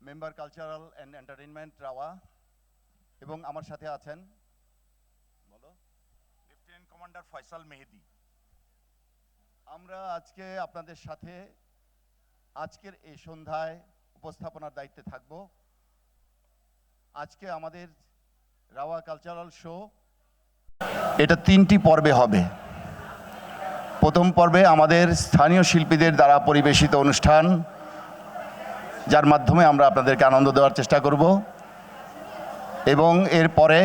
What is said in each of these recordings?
Member cultural and entertainment rava, এবং আমার সাথে আছেন বলো লেফটেন্যান্ট কমান্ডার ফয়সাল মেহেদি। আমরা আজকে আপনাদের সাথে আজকের এই সন্ধ্যায় উপস্থাপনার দায়িত্বে থাকব। আজকে আমাদের রাওয়া কালচারাল শো এটা 3টি পর্বে হবে। প্রথম পর্বে আমাদের স্থানীয় শিল্পীদের দ্বারা পরিবেশিত অনুষ্ঠান, যার মাধ্যমে আমরা আপনাদেরকে আনন্দ দেওয়ার চেষ্টা করব, এবং এরপরে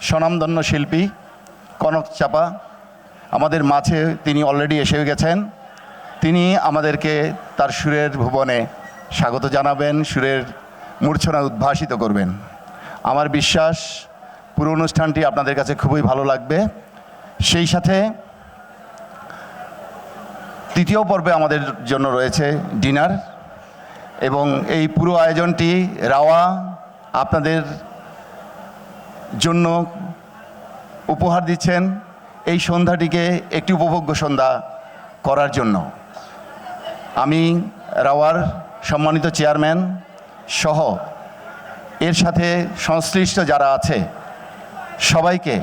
স্বনামধন্য শিল্পী কনক চাপা আমাদের মাঝে, তিনি অলরেডি এসে গেছেন। তিনি আমাদেরকে তার সুরের ভুবনে স্বাগত জানাবেন, সুরের মূর্ছনা উদ্ভাসিত করবেন। আমার বিশ্বাস পুরো অনুষ্ঠানটি আপনাদের কাছে খুবই ভালো লাগবে। সেই সাথে তৃতীয় পর্বে আমাদের জন্য রয়েছে ডিনার, এবং এই পুরো আয়োজনটি রাওয়া আপনাদের জন্য উপহার দিচ্ছেন এই সন্ধ্যাটিকে একটি উপভোগ্য সন্ধ্যা করার জন্য। আমি রাওয়ার সম্মানিত চেয়ারম্যান সহ এর সাথে সংশ্লিষ্ট যারা আছে সবাইকে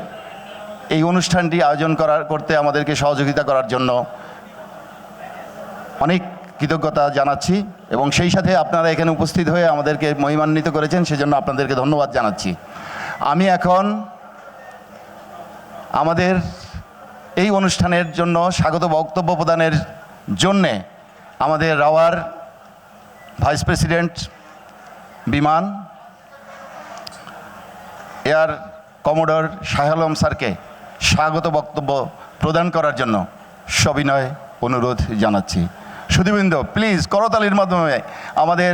এই অনুষ্ঠানটি আয়োজন করতে আমাদেরকে সহযোগিতা করার জন্য অনেক কৃতজ্ঞতা জানাচ্ছি, এবং সেই সাথে আপনারা এখানে উপস্থিত হয়ে আমাদেরকে মহিমান্বিত করেছেন, সেজন্য আপনাদেরকে ধন্যবাদ জানাচ্ছি। আমি এখন আমাদের এই অনুষ্ঠানের জন্য স্বাগত বক্তব্য প্রদানের জন্যে আমাদের রাওয়ার ভাইস প্রেসিডেন্ট বিমান এয়ার কমোডর শাহ আলম স্যারকে স্বাগত বক্তব্য প্রদান করার জন্য সবিনয় অনুরোধ জানাচ্ছি। সুধীবৃন্দ, প্লিজ করতালির মাধ্যমে আমাদের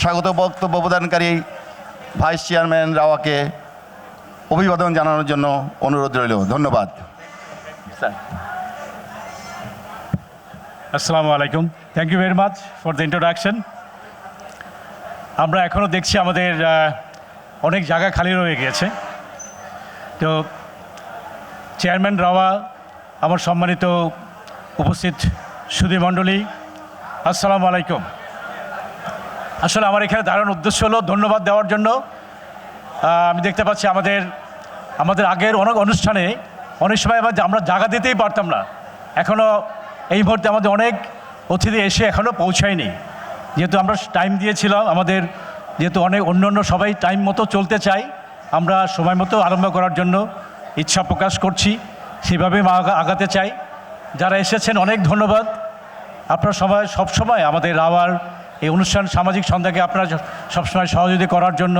স্বাগত বক্তব্য প্রদানকারী ভাইস চেয়ারম্যান রাওয়াকে অভিবাদন জানানোর জন্য অনুরোধ রইল। ধন্যবাদ স্যার। আসসালামু আলাইকুম, thank you very much for the introduction. আমরা এখনও দেখছি আমাদের অনেক জায়গা খালি রয়ে গিয়েছে। তো চেয়ারম্যান রাওয়া, আমার সম্মানিত উপস্থিত সুধী মণ্ডলী, আসসালামু আলাইকুম। আসলে আমার এখানে দাঁড়ানোর উদ্দেশ্য হলো ধন্যবাদ দেওয়ার জন্য। আমি দেখতে পাচ্ছি আমাদের আগের অনেক অনুষ্ঠানে অনেক সময় আমরা জায়গা দিতেই পারতাম না। এখনও এই মুহূর্তে আমাদের অনেক অতিথি এসে এখনও পৌঁছায়নি, যেহেতু আমরা টাইম দিয়েছিলাম। আমাদের যেহেতু অন্য সবাই টাইম মতো চলতে চাই, আমরা সময় মতো আরম্ভ করার জন্য ইচ্ছা প্রকাশ করছি, সেভাবেই আগাতে চাই। যারা এসেছেন অনেক ধন্যবাদ। আপনারা সবসময় আমাদের রাওয়ার এই অনুষ্ঠান সামাজিক সন্ধ্যাকে আপনারা সবসময় সহযোগিতা করার জন্য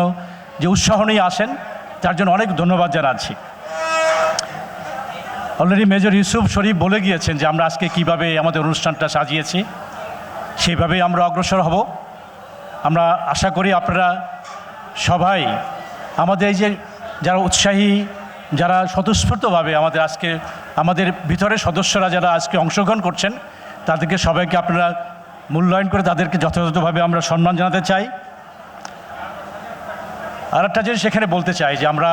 যে উৎসাহ নিয়ে আসেন, তার জন্য অনেক ধন্যবাদ জানাচ্ছি। অলরেডি মেজর ইউসুফ শরীফ বলে গিয়েছেন যে আমরা আজকে কিভাবে আমাদের অনুষ্ঠানটা সাজিয়েছি, সেইভাবেই আমরা অগ্রসর হব। আমরা আশা করি আপনারা সবাই আমাদের এই যে যারা উৎসাহী, যারা স্বতঃস্ফূর্তভাবে আমাদের ভিতরের সদস্যরা যারা আজকে অংশগ্রহণ করছেন, তাদেরকে সবাইকে আপনারা মূল্যায়ন করে তাদেরকে যথাযথভাবে আমরা সম্মান জানাতে চাই। আর একটা জিনিস এখানে বলতে চাই যে আমরা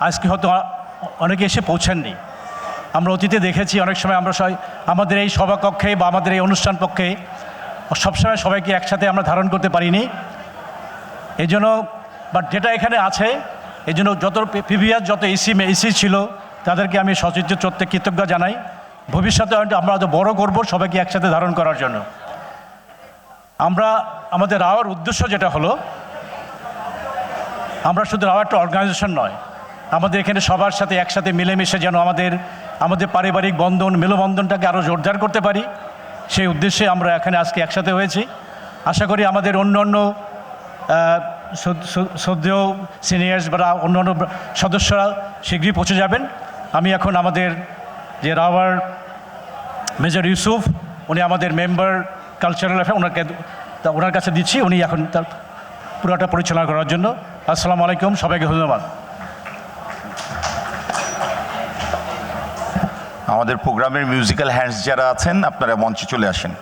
আজকে হয়তো অনেকে এসে পৌঁছাননি। আমরা অতীতে দেখেছি অনেক সময় আমরা আমাদের এই সভাকক্ষে বা আমাদের এই অনুষ্ঠান পক্ষে সবসময় সবাইকে একসাথে আমরা ধারণ করতে পারিনি। এই জন্য বাট যেটা এখানে আছে, এই জন্য যত প্রিভিয়াস যত এসি ছিল তাদেরকে আমি সচিত্র চত্বরে কৃতজ্ঞ জানাই। ভবিষ্যতে আমরা বড় করব সবাইকে একসাথে ধারণ করার জন্য। আমাদের রাওয়ার উদ্দেশ্য যেটা হলো, আমরা শুধু রাওয়ার একটা অর্গানাইজেশন নয়, আমাদের এখানে সবার সাথে একসাথে মিলেমিশে যেন আমাদের পারিবারিক মেলবন্ধনটাকে আরও জোরদার করতে পারি, সেই উদ্দেশ্যে আমরা এখানে আজকে একসাথে হয়েছি। আশা করি আমাদের অন্য শ্রদ্ধেয় সিনিয়র্স বা অন্য সদস্যরা শীঘ্রই পৌঁছে যাবেন। আমি এখন আমাদের যে রাওয়ার মেজর ইউসুফ, উনি আমাদের মেম্বার কালচারাল অ্যাফেয়ার, ওনার কাছে দিচ্ছি, উনি এখন তার পুরোটা পরিচালনা করার জন্য। আসসালামু আলাইকুম, সবাইকে ধন্যবাদ। আমাদের প্রোগ্রামের মিউজিক্যাল হ্যান্ডস যারা আছেন, আপনারা মঞ্চে চলে আসেন।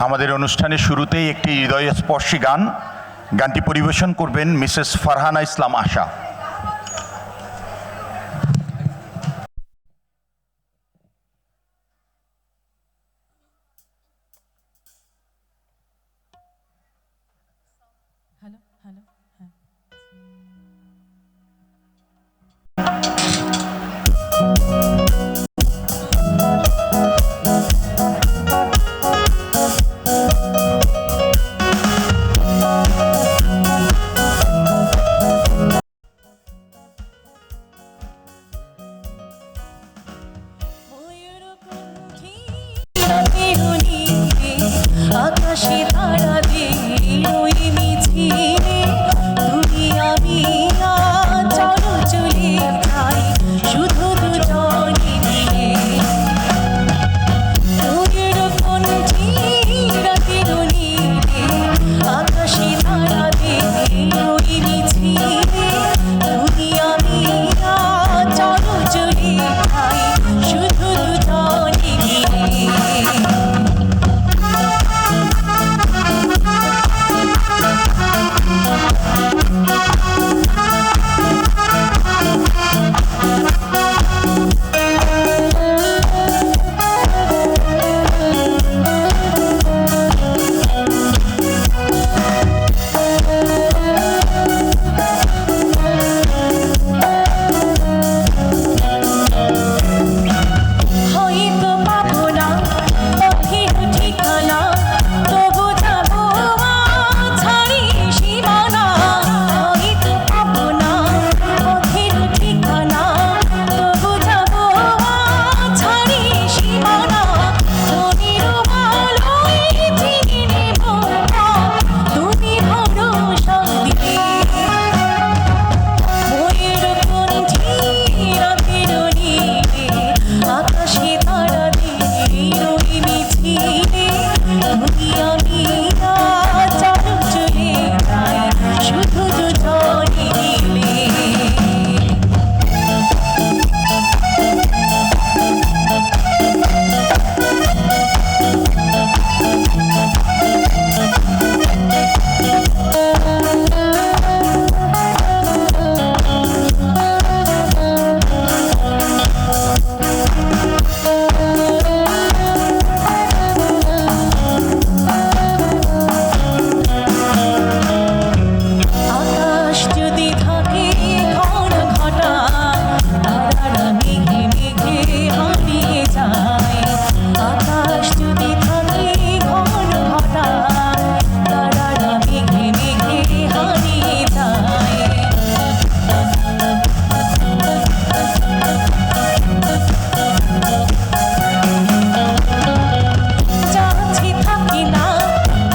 আমাদের অনুষ্ঠানের শুরুতেই একটি হৃদয়স্পর্শী গান, গানটি পরিবেশন করবেন মিসেস ফারহানা ইসলাম আশা। হ্যালো হ্যালো হ্যাঁ আকাশে তারা দিয়ে ওই মিছিলে তুমি আমি চলো চলে যাই শুধু দুজনে মিলে তোর কণ্ঠে রাতের নীলে আকাশে তারা দিয়ে ওই মিছিলে তুমি আমি চলো চলে যাই শুধু দুজনে মিলে হয়তো পাবো না পথের ঠিকানা তবু যাবো ছাড়ি সীমানা হয়তো পাবো না পথের ঠিকানা তবু যাবো ছাড়ি সীমানা মনের ভালোই চিনি নেব তুমি ভরসা দিলে মনের কণ্ঠে রাতের নীলে আকাশে তারা দিয়ে ওই মিছিলে তুমি আমি চলো চলে যাই শুধু দুজনে মিলে আকাশ যদি থাকে ঘন ঘটা তারারা মেঘে মেঘে হারিয়ে যায় আকাশ যদি থাকে ঘন ঘটা তারারা মেঘে মেঘে হারিয়ে যায় যাচ্ছি থাকি না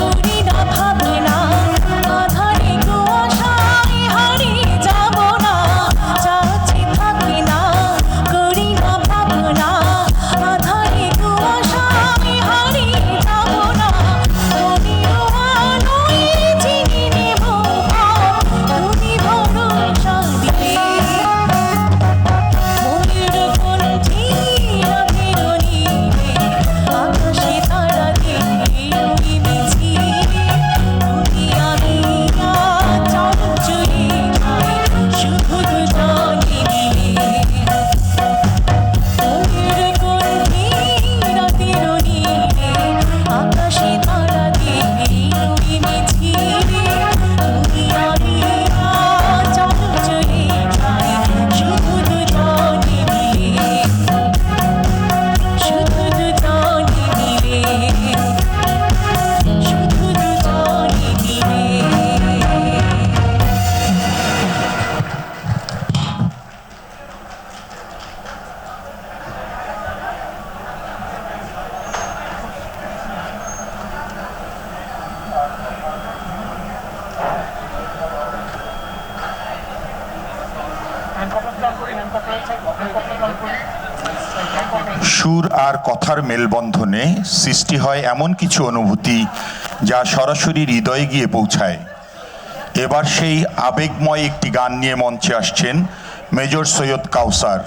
করি না ভাবনা আধারে কুয়াশায় হারিয়ে যাব না যাচ্ছি থাকি না করি না ভাবনা আধারে কুয়াশায় হারিয়ে যাব না মনের আলোয় চিনি নেব তুমি ভরসা দিলে মনের কণ্ঠে রাতের নীলে আকাশে তারা দিয়ে ওই মিছিলে তুমি আমি চলো চলে যাই শুধু দুজনে মিলে মনের কণ্ঠে রাতের নীলে আকাশে তারা দিয়ে ওই মিছিলে তুমি আমি চলো চলে যাই শুধু দুজনে মিলে শুধু দুজনে মিলে শুধু দুজনে মিলে সুর আর কথার মেলবন্ধনে সৃষ্টি হয় এমন কিছু অনুভূতি যা সরাসরি হৃদয়ে গিয়ে পৌঁছায়। এবার সেই আবেগময় একটি গান নিয়ে মঞ্চে আসছেন মেজর সৈয়দ কাউসার।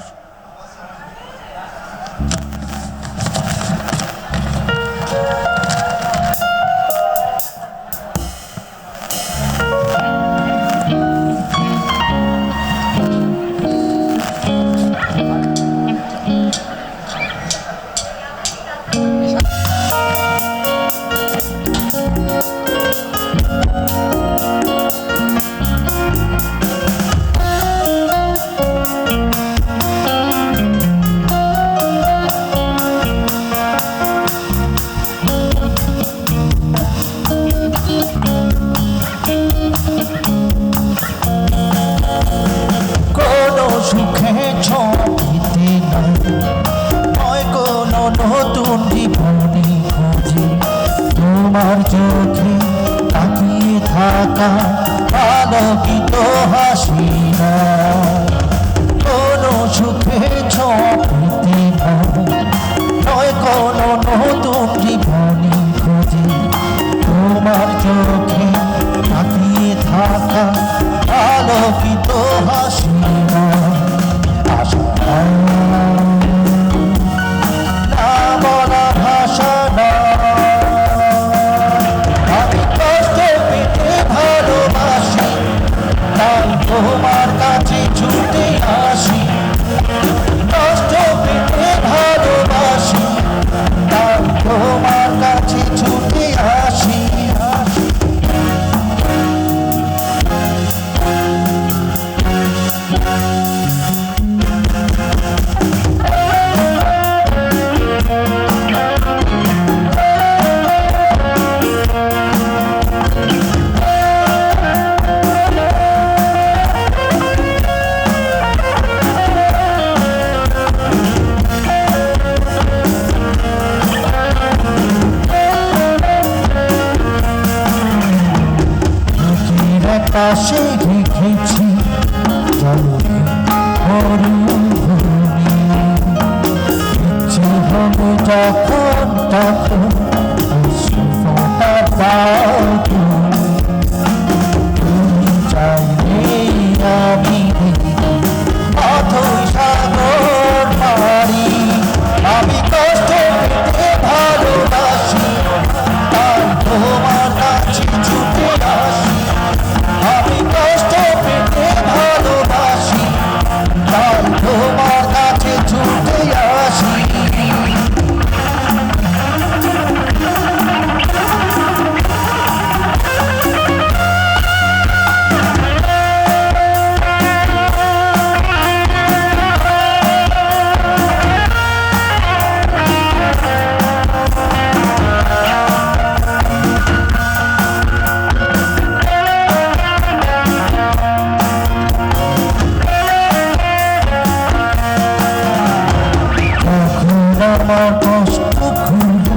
তোমার চোখে তাকিয়ে থাকা আলোকিত হাসি নয়, কোনো সুখে ছপিতে নয়, কোনো নতুন জীবনী খোঁজে। তোমার চোখে তাকিয়ে থাকা আলোকিত হাসি নয়, আশা নয়, না বলা ভাষা নয়। আমি কষ্ট পেতে ভালোবাসি, তাই তোমার কাছে ছুটে আসি। কষ্ট পেতে ভালোবাসি, তাই তোমার কাছে ছুটে আসি। পাশে রেখেছি জলে মরুভূমি, ইচ্ছে হবে যখন তখন অশ্রু ফোঁটা দাও তুমি। তুমি চাইলে আমি অথই সাগর পারি। আমি কষ্ট পেতে ভালোবাসি, তাই তোমার কাছে ছুটে আসি। আমি কষ্ট পেতে ভালোবাসি, তাই তোমার কাছে ছুটে আসি। আমার কষ্ট খুলে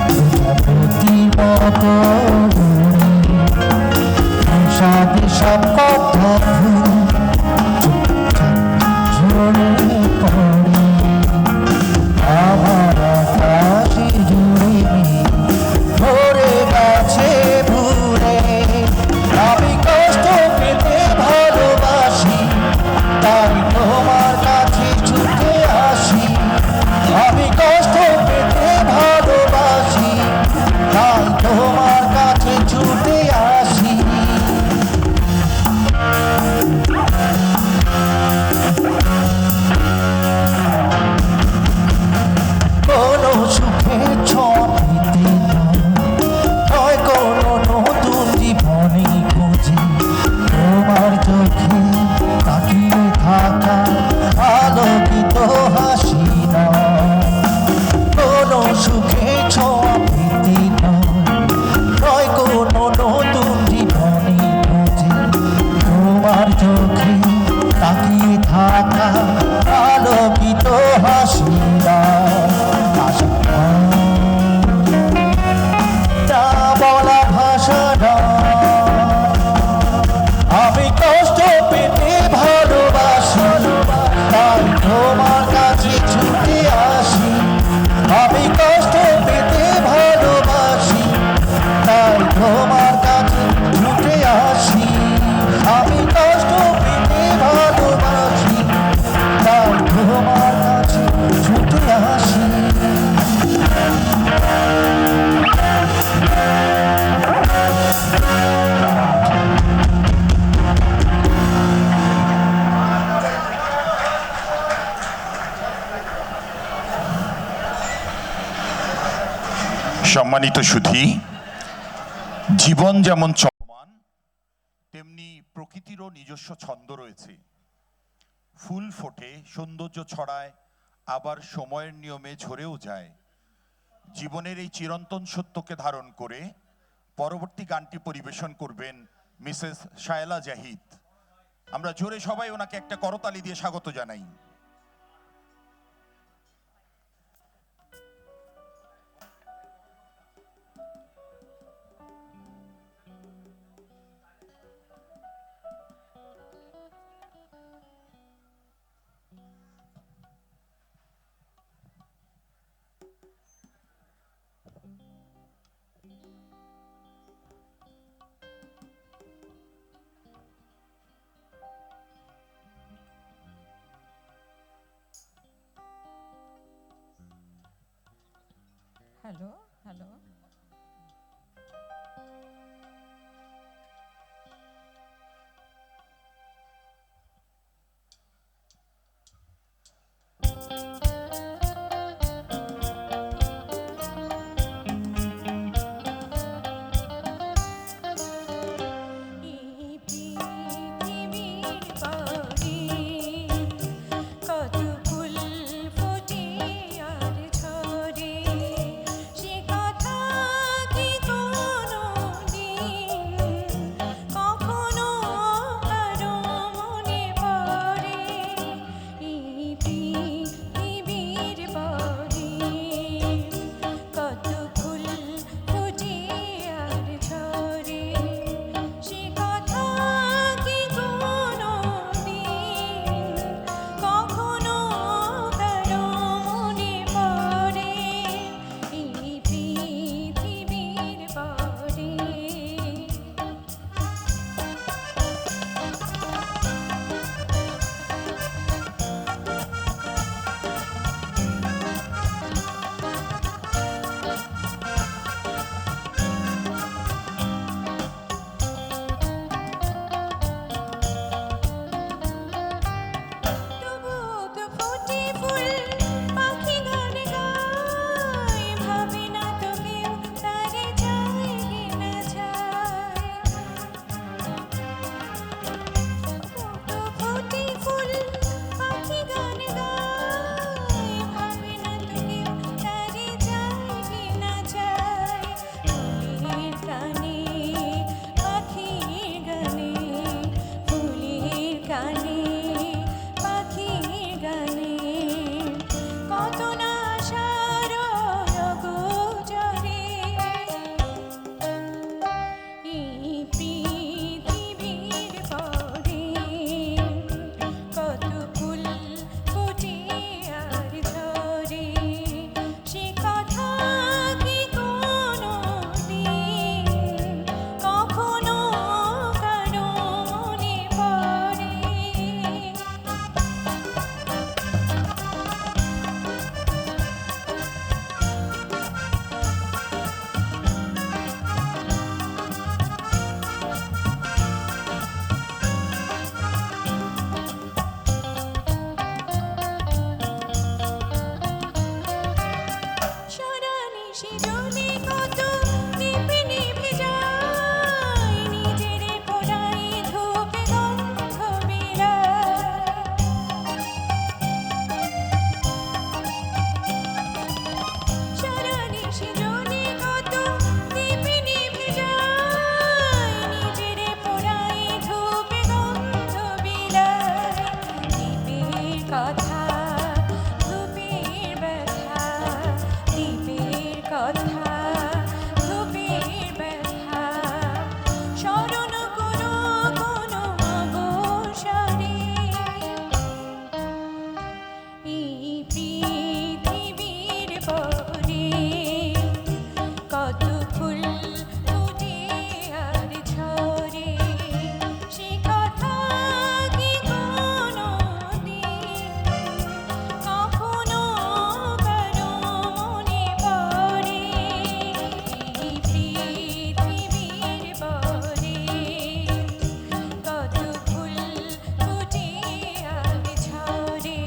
প্রজাপতির মতো সাথে সব কথা ভুলে চুপচাপ ঝরে পড়ে। আমার আকাশে জুড়ে ভরে গেছে ভুলে। আমি কষ্ট পেতে ভালোবাসি, তাই তোমার কাছে ছুটে আসি। আমি কষ্ট পেতে ভালোবাসি, তাই তোমার কাছে ছুটে আসি। কোনো সুখে ছপিতে নয়, কোনো নতুন জীবনে খুঁজে। তোমার চোখে তাকিয়ে থাকা আলোকিত হাসি নয়, কোনো সুখে ছপিতে নয়, কোনো নতুন জীবনে খুঁজে। তোমার চোখে তাকিয়ে থাকা আলোকিত হাসি নয়, আশা নয়, না বলা ভাষা নয়। আমি কষ্ট পেতে ভালোবাসি, তাই তোমার কাছে ছুটে আসি। আমি কষ্ট পেতে ভালোবাসি, তাই তোমার কাছে ছুটে আসি। আমি কষ্ট পেতে ভালোবাসি, তাই তোমার কাছে ছুটে আসি। সম্মানিত সুধী, জীবন যেমন চলমান তেমনি প্রকৃতিরও নিজস্ব ছন্দ রয়েছে। ফুল ফোটে, সৌন্দর্য ছড়ায়, আবার সময়ের নিয়মে ঝরেও যায়। জীবনের এই চিরন্তন সত্যকে ধারণ করে পরবর্তী গানটি পরিবেশন করবেন মিসেস শায়লা জাহিদ। আমরা জোরে সবাই ওনাকে একটা করতালি দিয়ে স্বাগত জানাই। হ্যালো হ্যালো এই পৃথিবীর পারে কত ফুল ফোটে আর ঝরে, সে কথা কি কোনোদিন কখনো কারো মনে পড়ে? এই পৃথিবীর পারে কত ফুল ফোটে আর ঝরে, সে কথা কি কোনোদিন কখনো কারো মনে পড়ে? এই পৃথিবীর পারে তবু তো ফোটে ফুল, পাখি গান গায়, ভাবে না তো কেউ তারে যায় কি না যায়। তবু ফোটে ফুল, পাখি গান গায়, ভাবে না তো কেউ তারে যায় কি না যায়। ফুলের কানে পাখির গানে, ফুলের কানে পাখির গানে কত না আশার গোচরে। এই পৃথিবীর পরে কত ফুল ফোটে আর ঝরে, সে কথা কি কোনোদিন কখনো কারো মনে পড়ে? সারানিশি জ্বলে কত নিভে নিভে যায়, নিজেরে পোড়াই ধূপে গন্ধ বিলায়। সারানিশি জ্বলে কত নিভে নিভে যায়, নিজেরে পোড়াই ধূপে গন্ধ বিলায়। দীপের কথা ধূপের ব্যথা, দীপের কথা ধূপের ব্যথা স্মরণ করো কোনো অবসরে। এই পৃথিবীর পরে কত ফুল ফোটে আর ঝরে, সে কথা কি কোনোদিন কখনো কারো মনে পড়ে? এই পৃথিবীর পরে কত ফুল ফোটে আর ঝরে,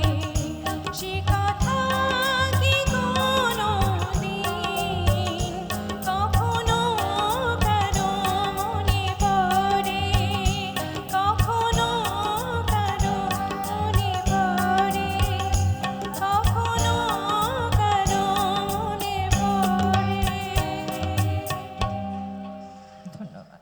সে কথা কি কোনোদিন কখনো কারো মনে পড়ে? কখনো কারো মনে পড়ে? কখনো কারো মনে পড়ে? ধন্যবাদ।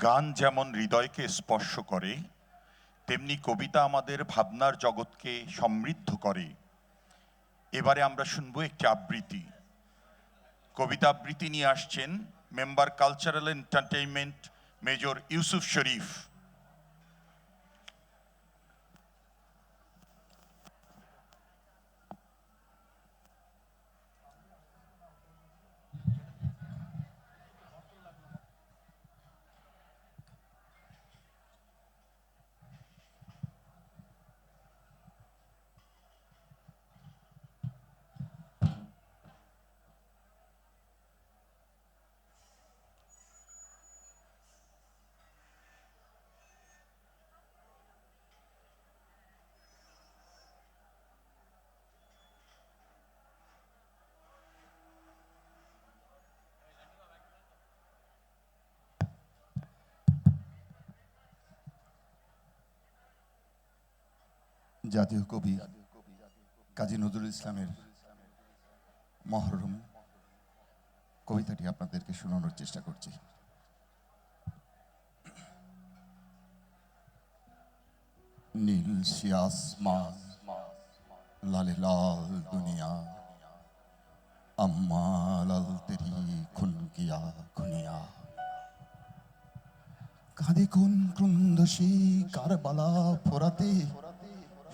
গান যেমন হৃদয়কে স্পর্শ করে, তেমনি কবিতা আমাদের ভাবনার জগৎকে সমৃদ্ধ করে। এবারে আমরা শুনবো একটি আবৃত্তি। কবিতা আবৃত্তি নিয়ে আসছেন member cultural entertainment major Yusuf Sharif. জাতীয় কবি কাজী নজরুল ইসলামের মহরম কবিতাটি আপনাদেরকে শোনানোর চেষ্টা করছি। নীল সে আসমান, লালে লাল দুনিয়া, अम्मा लाल तेरी खुन किया खुनिया। কাঁদে কোন ক্রুন্দসী কারবালা ফোরাতে,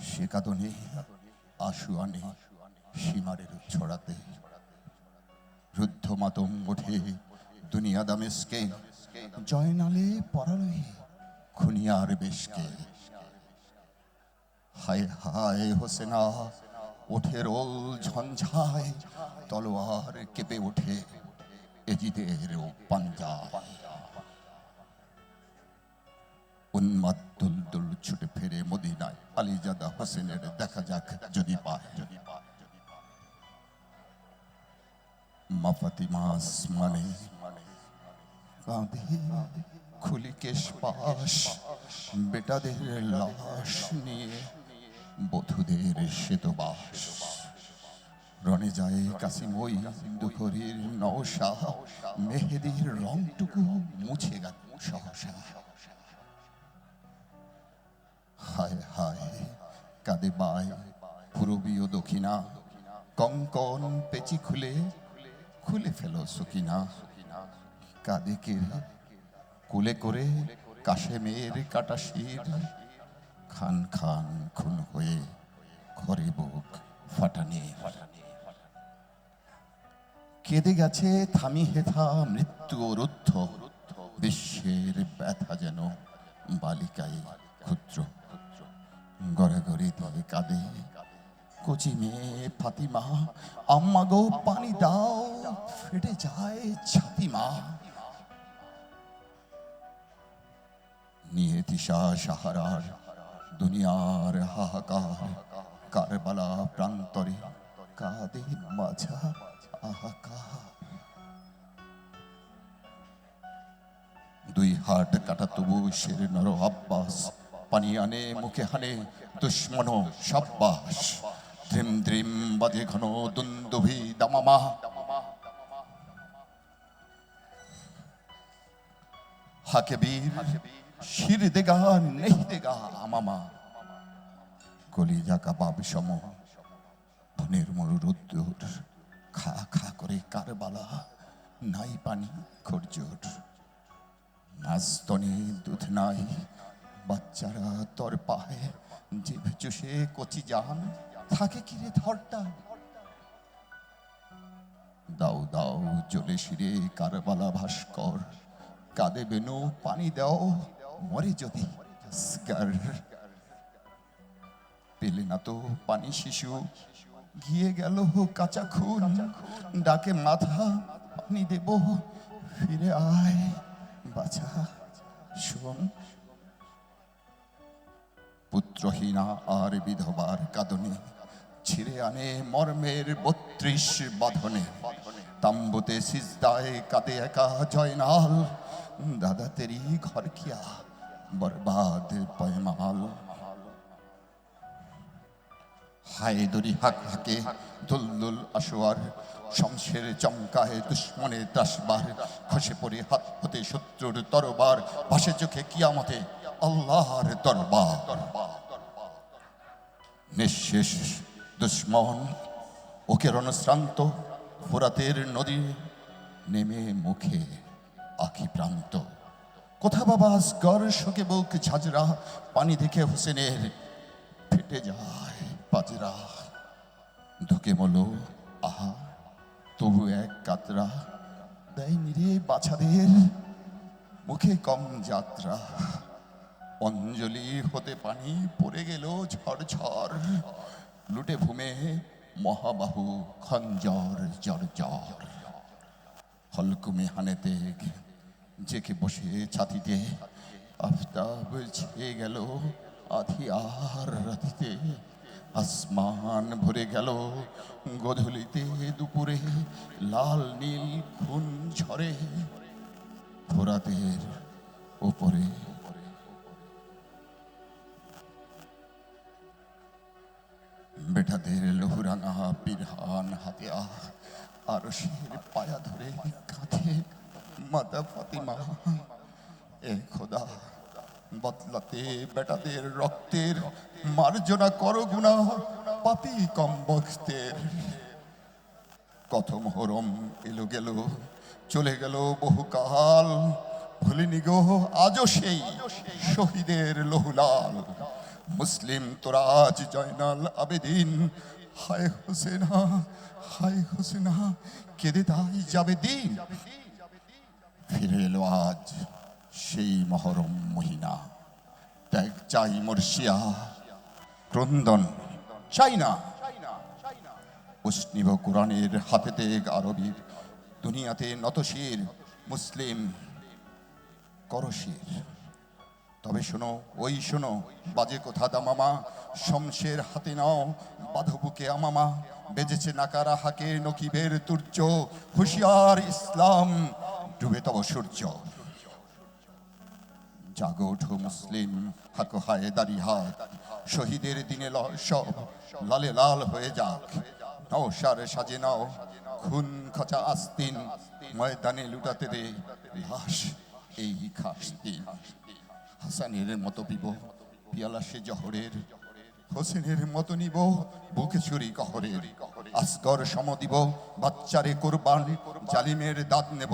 সে কাঁদনে আশু আনে সীমারের ছড়াতে। রুদ্ধ মাতম ওঠে দুনিয়া দামেস্কে, জয়নালে পরালে খুনিয়ার বেশকে। হায় হায় হোসেনা ওঠে রোল ঝঞ্ঝায়, তলোয়ার কেঁপে ওঠে এজিদের পাঞ্জায়। উন্মাদ দুলদুল ছুটে ফেরে মদিনায়, আলীজাদা হোসেনের দেখা যাক যদি পায়। মা ফাতিমা আসমানে কাঁদে খুলি কেশ পাশ, বেটাদের লাশ নিয়ে বধূদের শ্বেতবাস। রণে যায় কাসিমই দুখরির নওশা, মেহেদির রংটুকু মুছে গেল সহসা। হায় হায় কাঁদে বায় পূরবীয় দক্ষিণা, কঙ্কন পেঁচি খুলে খুলে ফেলো সকিনা। কাঁদে কে কুলে করে কাশেমের কাটাশির, খান খান খুন হয়ে ঘরে বুক ফাটানে। কেঁদে গেছে থামি হেথা মৃত্যু রুদ্ধ, বিশ্বের ব্যথা যেন বালিকায় ক্ষুদ্র। গড়াগড়ি দিয়ে কাঁদে কচি মেয়ে ফাতিমা, আম্মা গো পানি দাও ফেটে যায় ছাতিমা। নিয়ে তিশা সাহারার দুনিয়ার হাহাকার, কারবালা প্রান্তরে কাঁদে মাঝা হাহাকার। দুই হাত কাটা তবু শের নর আব্বাস, পানি আনে মুখে হানে দুশ্মন সাব্বাস। দ্রিম দ্রিম বাজে ঘন দুন্দুভি দামামা, হাকে বীর শির দেগা নেই দেগা আমামা। কলিজা কাবাব সম ধনের মরু রোদ্দুর, খা খা করে কারবালা নাই পানি খরজোর। নাস্তনে দুধ নাই বাচ্চারা তোর পায়ে, জিভ চুষে কচি জান থাকে কিরে ধরটা। দাও দাও চলে শিরে কারবালা ভাস্কর, কাঁদে বেনু পানি দাও মরে যদি আসগার। পেলে না তো পানি শিশু গিয়ে গেল কাঁচা খুন, ডাকে মাথা পানি দেব ফিরে আয় বাছা শোন। পুত্রহীনা আর বিধবার কাঁদনে, ছিঁড়ে আনে মর্মের ৩২ বাঁধনে। তাম্বুতে সিজদায় কাঁদে একা জয়নাল, দাদা তেরি ঘর কিয়া বরবাদ পয়মাল। হায় দরি হাক হাকে দুলদুল আসোয়ার, শমশের চমকায় দুশ্মনে ত্রাসবার। খসে পড়ে হাত হতে শত্রুর তরবার, ভাসে চোখে কিয়ামতে আল্লাহর দরবার। নিঃশেষ দুশ্মন ওকে রণশ্রান্ত, ফোরাতের নদী নেমে মুখে আখি প্রান্ত। কোথা বাবা আসগর শোকে বুক ঝাঁঝরা, পানি দেখে হোসেনের ফেটে যায় পাজরা। ধুকে মলো আহা তবু এক কাতরা, দেয়নি রে বাছাদের মুখে কম যাত্রা। অঞ্জলি হতে পানি পড়ে গেল ঝড় ঝড়, লুটে ভূমে মহাবাহু খঞ্জর জর জর। হলকুমে হানেতে জেকে বসে ছাতিতে, আফতাব ছেয়ে গেল আধি আর রাতিতে। আসমান ভরে গেল গধূলিতে দুপুরে, লাল নীল খুন ঝরে ফোরাতের উপরে। বেটাদের লহুরাঙা পিরহান হাতে আরশের পায়া ধরে কাঁধে মাতা ফাতিমা। এ খোদা, বদলাতে বেটাদের রক্তের মার্জনা করো গুনাহ পাপী কম বক্তের। কত মোহরম এলো গেল, চলে গেল বহুকাল, ভুলিনি গো আজও সেই শহীদের লহুলাল। মুসলিম তোরাজ জয়নাল আবেদিন, হায় হোসেনা, হায় হোসেনা, কেঁদে তাই যাবে দিন। ফিরে এলো আজ সেই মহরম মহিনা, ত্যাগ চাই মর্শিয়া, ক্রন্দন চাই না। উষ্ণিব কোরআনের হাতে তেগ আরবির, দুনিয়াতে নতশির মুসলিম করশির। তবে শোনো, ওই শোনো, বাজে কোথা দামামা, শমশের হাতে নাও বাঁধবুকে আমামা। বেজেছে নাকারা হাকে নকিবের তুর্য, হুঁশিয়ার ইসলাম ডুবে তব সূর্য। জাগো ওঠো মুসলিম, হাকো হায় দাড়ি হাত, শহীদের দিনে সব লালে লাল হয়ে যাক। নওশার সাজে নাও খুন খচা আস্তিন, ময়দানে লুটাতে দে লাশ এই খাস দিন। হাসানের মতো পিব পিয়ালা সে জহরের, হোসেনের মতো নিব বুকে ছুরি কহরের। আসগর সম দিব বাচ্চারে কোরবান, জালিমের দাঁত নেব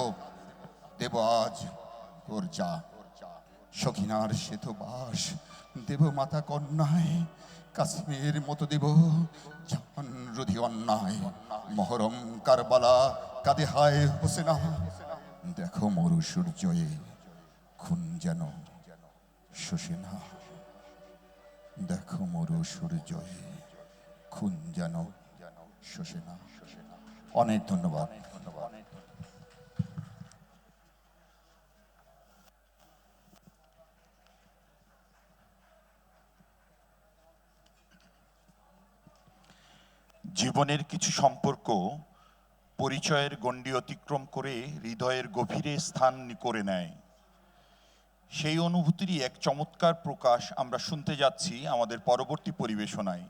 দেব আজ গোরজা। সখিনার শ্বেত বাস দেব মাতা কন্যায়, কাশ্মীর মতো দেব জান রুধি অন্যায়। মহরম কারবালা কাঁদে হায় হোসেনা, দেখো মরু সূর্যয়ে খুন যেন শোষে না। দেখো মরু সূর্যয়ে খুন যেন শোষে না। অনেক ধন্যবাদ। জীবনের কিছু সম্পর্ক পরিচয়ের গণ্ডি অতিক্রম করে হৃদয়ের গভীরে স্থান করে নেয়। সেই অনুভূতিরই এক চমৎকার প্রকাশ আমরা শুনতে যাচ্ছি আমাদের পরবর্তী পরিবেশনায়।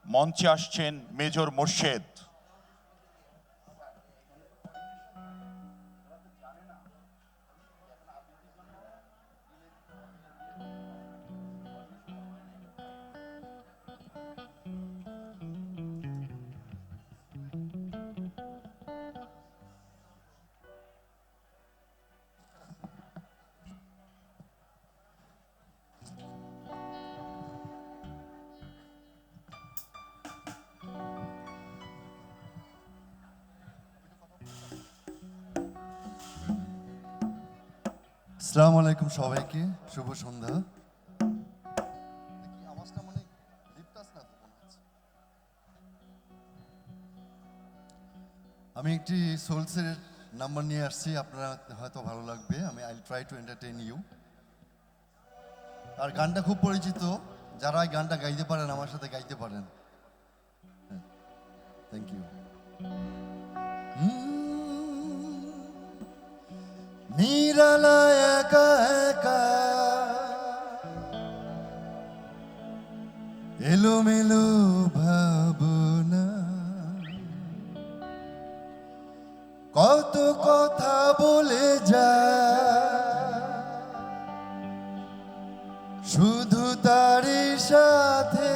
মঞ্চে আসছেন মেজর মোর্শেদ। আসসালামু আলাইকুম সবাইকে, শুভ সন্ধ্যা। আমি একটি সোলসের নাম্বার নিয়ে আসছি, আপনারা হয়তো ভালো লাগবে। আমি I try to entertain you. আর গানটা খুব পরিচিত, যারা এই গানটা গাইতে পারেন আমার সাথে গাইতে পারেন। Thank you. নিরালা একা একা এলোমেলো ভাবনা, কত কথা বলে যায় শুধু তারই সাথে।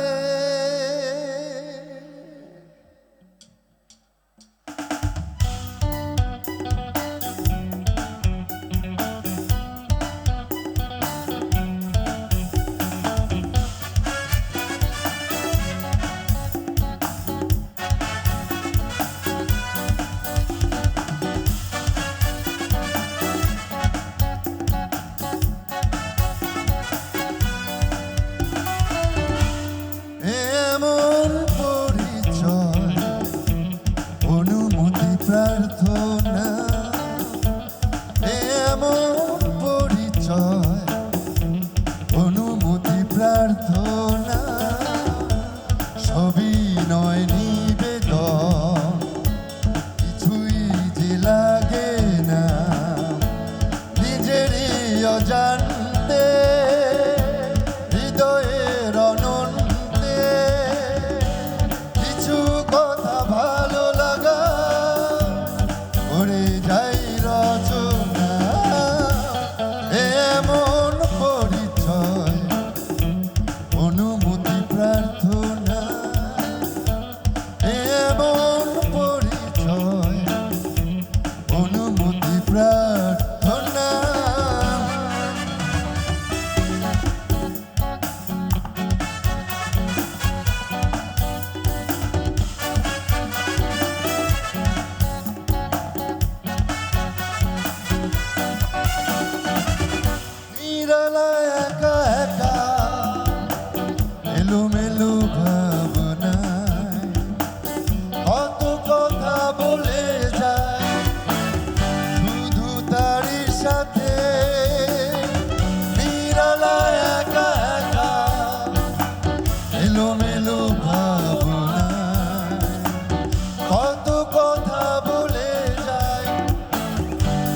এলোমেলো ভাবনায় কত কথা বলে যায় শুধু তারই সাথে নিরালায় একা একা এলোমেলো ভাবনায় কত কথা বলে যায়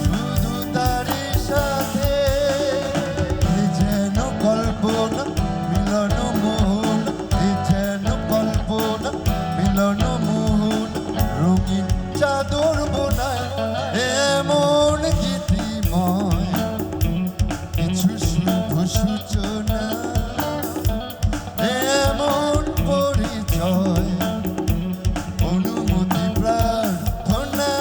শুধু তারই সাথে এ যেন কল্পনা মিলন মোহন এ যেন কল্পনা মিলন মোহন রঙিন চাদর বোনায় এমন গীতিময় কিছু শুভ সূচনা এমন পরিচয় অনুমতি প্রার্থনা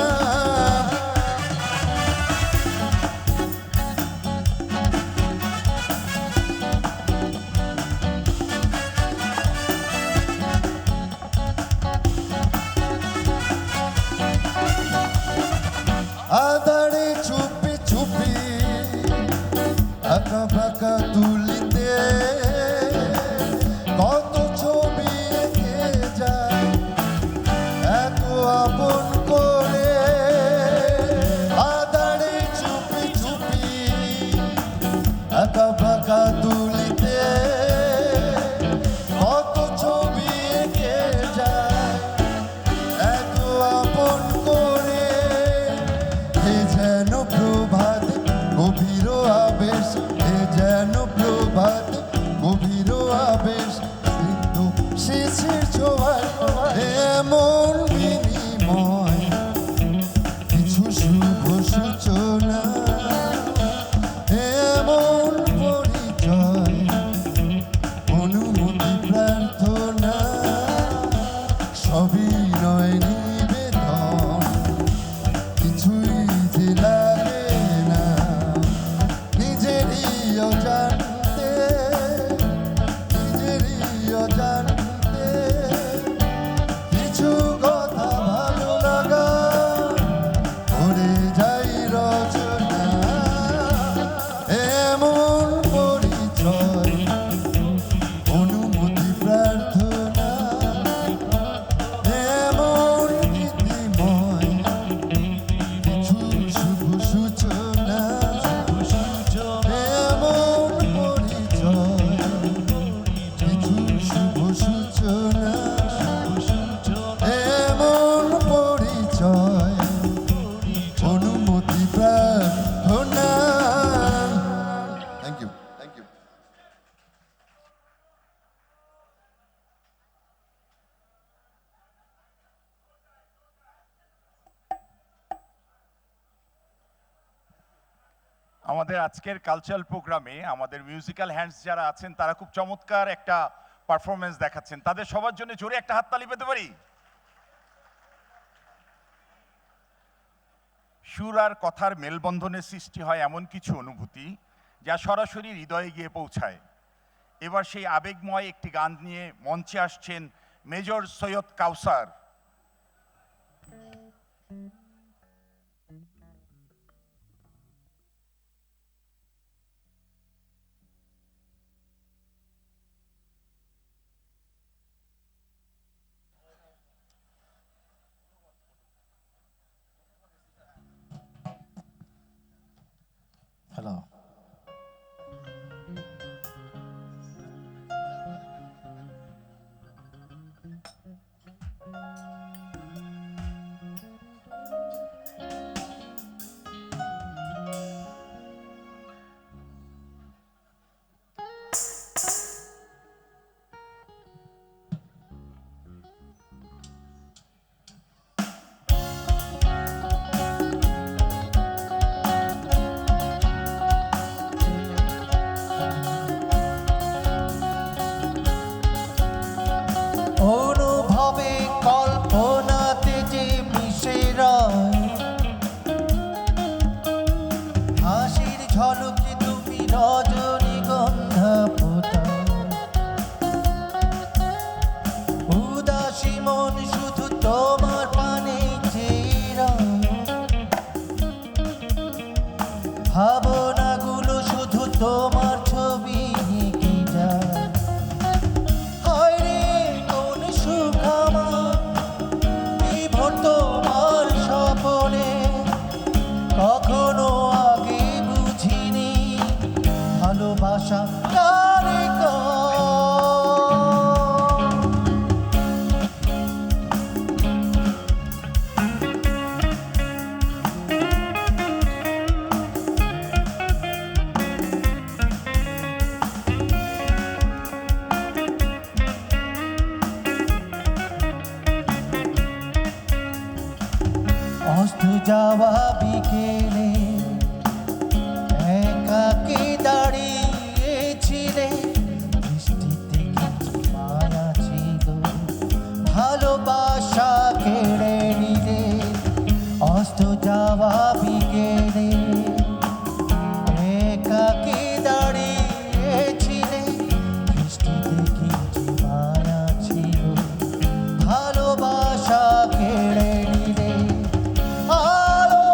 আধারে চুপি চুপি আঁকা ফাঁকা তুলিতে কত ছবি এঁকে যায় এত আপন করে আধারে চুপি চুপি আঁকা ফাঁকা তুলিতে কত ছবি এঁকে যায় এত আপন করে এ যেন প্রভাত গভীর আবেশ এ যেন প্রভাত গভীর আবেশ স্নিগ্ধ শিশির ছোঁয়ায় এমন বিনিময় কিছু শুভ সূচনা এমন পরিচয় অনুমতি প্রার্থনা সবই নয় নিবেদন কিছুই যে লাগে না নিজেরই অজান্তে নিজেরই অজান্তে কিছু কথা ভালো লাগা করে যাই রচনা এমন পরিচয় অনুমতি প্রার্থনা এমন গীতিময় কিছু শুভ সূচনা এমন পরিচয় কিছু শুভ সূচনা এমন পরিচয় অনুমতি প্রার্থনা থ্যাংক ইউ থ্যাংক ইউ আমাদের আজকের কালচারাল প্রোগ্রামে আমাদের মিউজিক্যাল হ্যান্ডস যারা আছেন তারা খুব চমৎকার একটা পারফরমেন্স দেখাচ্ছেন তাদের সবার জন্য জোরে একটা হাততালি পেতে পারি সুর আর কথার মেলবন্ধনে সৃষ্টি হয় এমন কিছু অনুভূতি যা সরাসরি হৃদয়ে গিয়ে পৌঁছায় এবার সেই আবেগময় একটি গান নিয়ে মঞ্চে আসছেন মেজর সৈয়দ কাউসার হ্যালো অনুভবে কল্পনাতে যে মিশে রয় হাসির ঝলকে তুমি রজনীগন্ধা ফোটাও উদাসী মন শুধু তোমার পানে চেয়ে ভাবনাগুলো শুধু তোমার ছবি এঁকে যায় অস্ত যাওয়া বিকেলে একাকী দাঁড়িয়েছিলে, দৃষ্টিতে কিছু মায়া ছিল, ভালোবাসা কেড়ে নিলে। অস্ত যাওয়া বিকেলে একাকী দাঁড়িয়েছিলে, দৃষ্টিতে কিছু মায়া ছিল, ভালোবাসা কেড়ে নিলে। আলো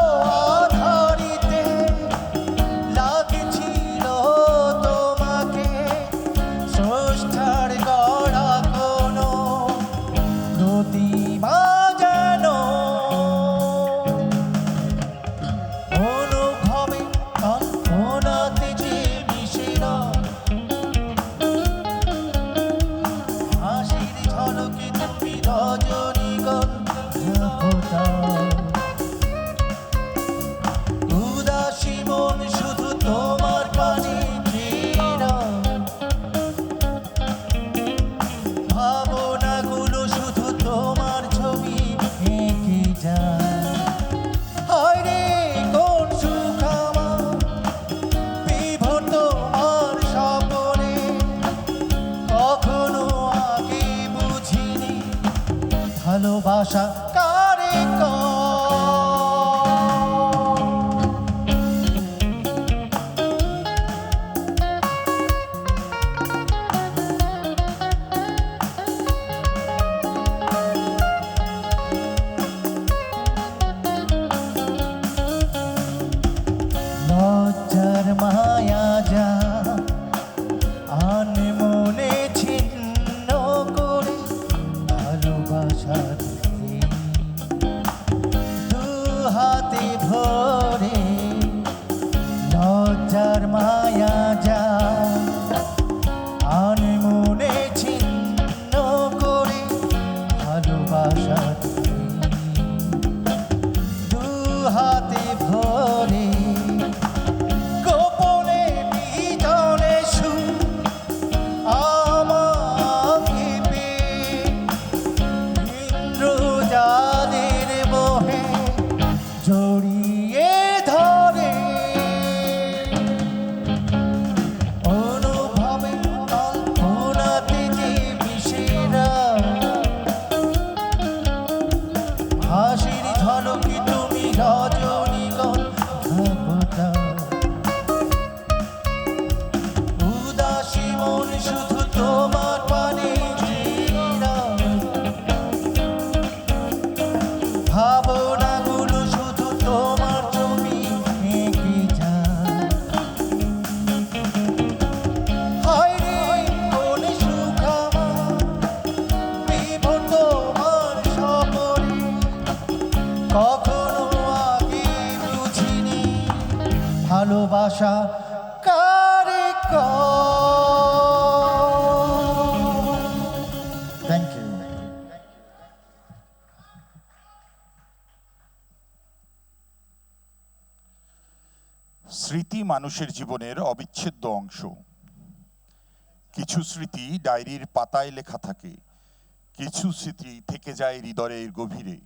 আধারিতে লাগছিল তোমাকে, স্রষ্টার গড়া কোনো প্রতিমা যেন অনুভবে কল্পনাতে যে মিশিল। হাসির ঝলকে তুমি রজনীগন্ধা, উদাসী মন শুধু তোমার পানে ঘেরা, ভাবনাগুলো শুধু তোমার ছবি এঁকে যায়। হায় রে কোন সুখ আমার বিভোর তোমার স্বপনে, কখনো আগে বুঝিনি ভালোবাসা কারে কয়। লজ্জার মায়া যা আনমনে ছিন্ন করে, ভালোবাসার দু হাতে ভরে। লজ্জার মায়া যা আনমনে ছিন্ন করে, ভালোবাসার দু হাতে ভরে। গোপনে বিজনে সুর আমাকে পেয়ে, ইন্দ্রজালের মোহে জড়িয়ে ধরে। অনুভবে কল্পনাতে যে মিশেরা, হাসির ঝলকে তুমি রজনীগন্ধা, উদাসী মন শুধু তোমার পানে ঘেরা, ভাবনাগুলো শুধু তোমার ছবি এঁকে যায়। হায় রে কোন সুখ আমার বিভোর তোমার স্বপনে, কখনো আগে বুঝিনি ভালোবাসা কারে থ্যাংক ইউ। স্মৃতি মানুষের জীবনের অবিচ্ছেদ্য অংশ। কিছু স্মৃতি ডায়েরির পাতায় লেখা থাকে, কিছু স্মৃতি থেকে যায় হৃদয়ের গভীরে।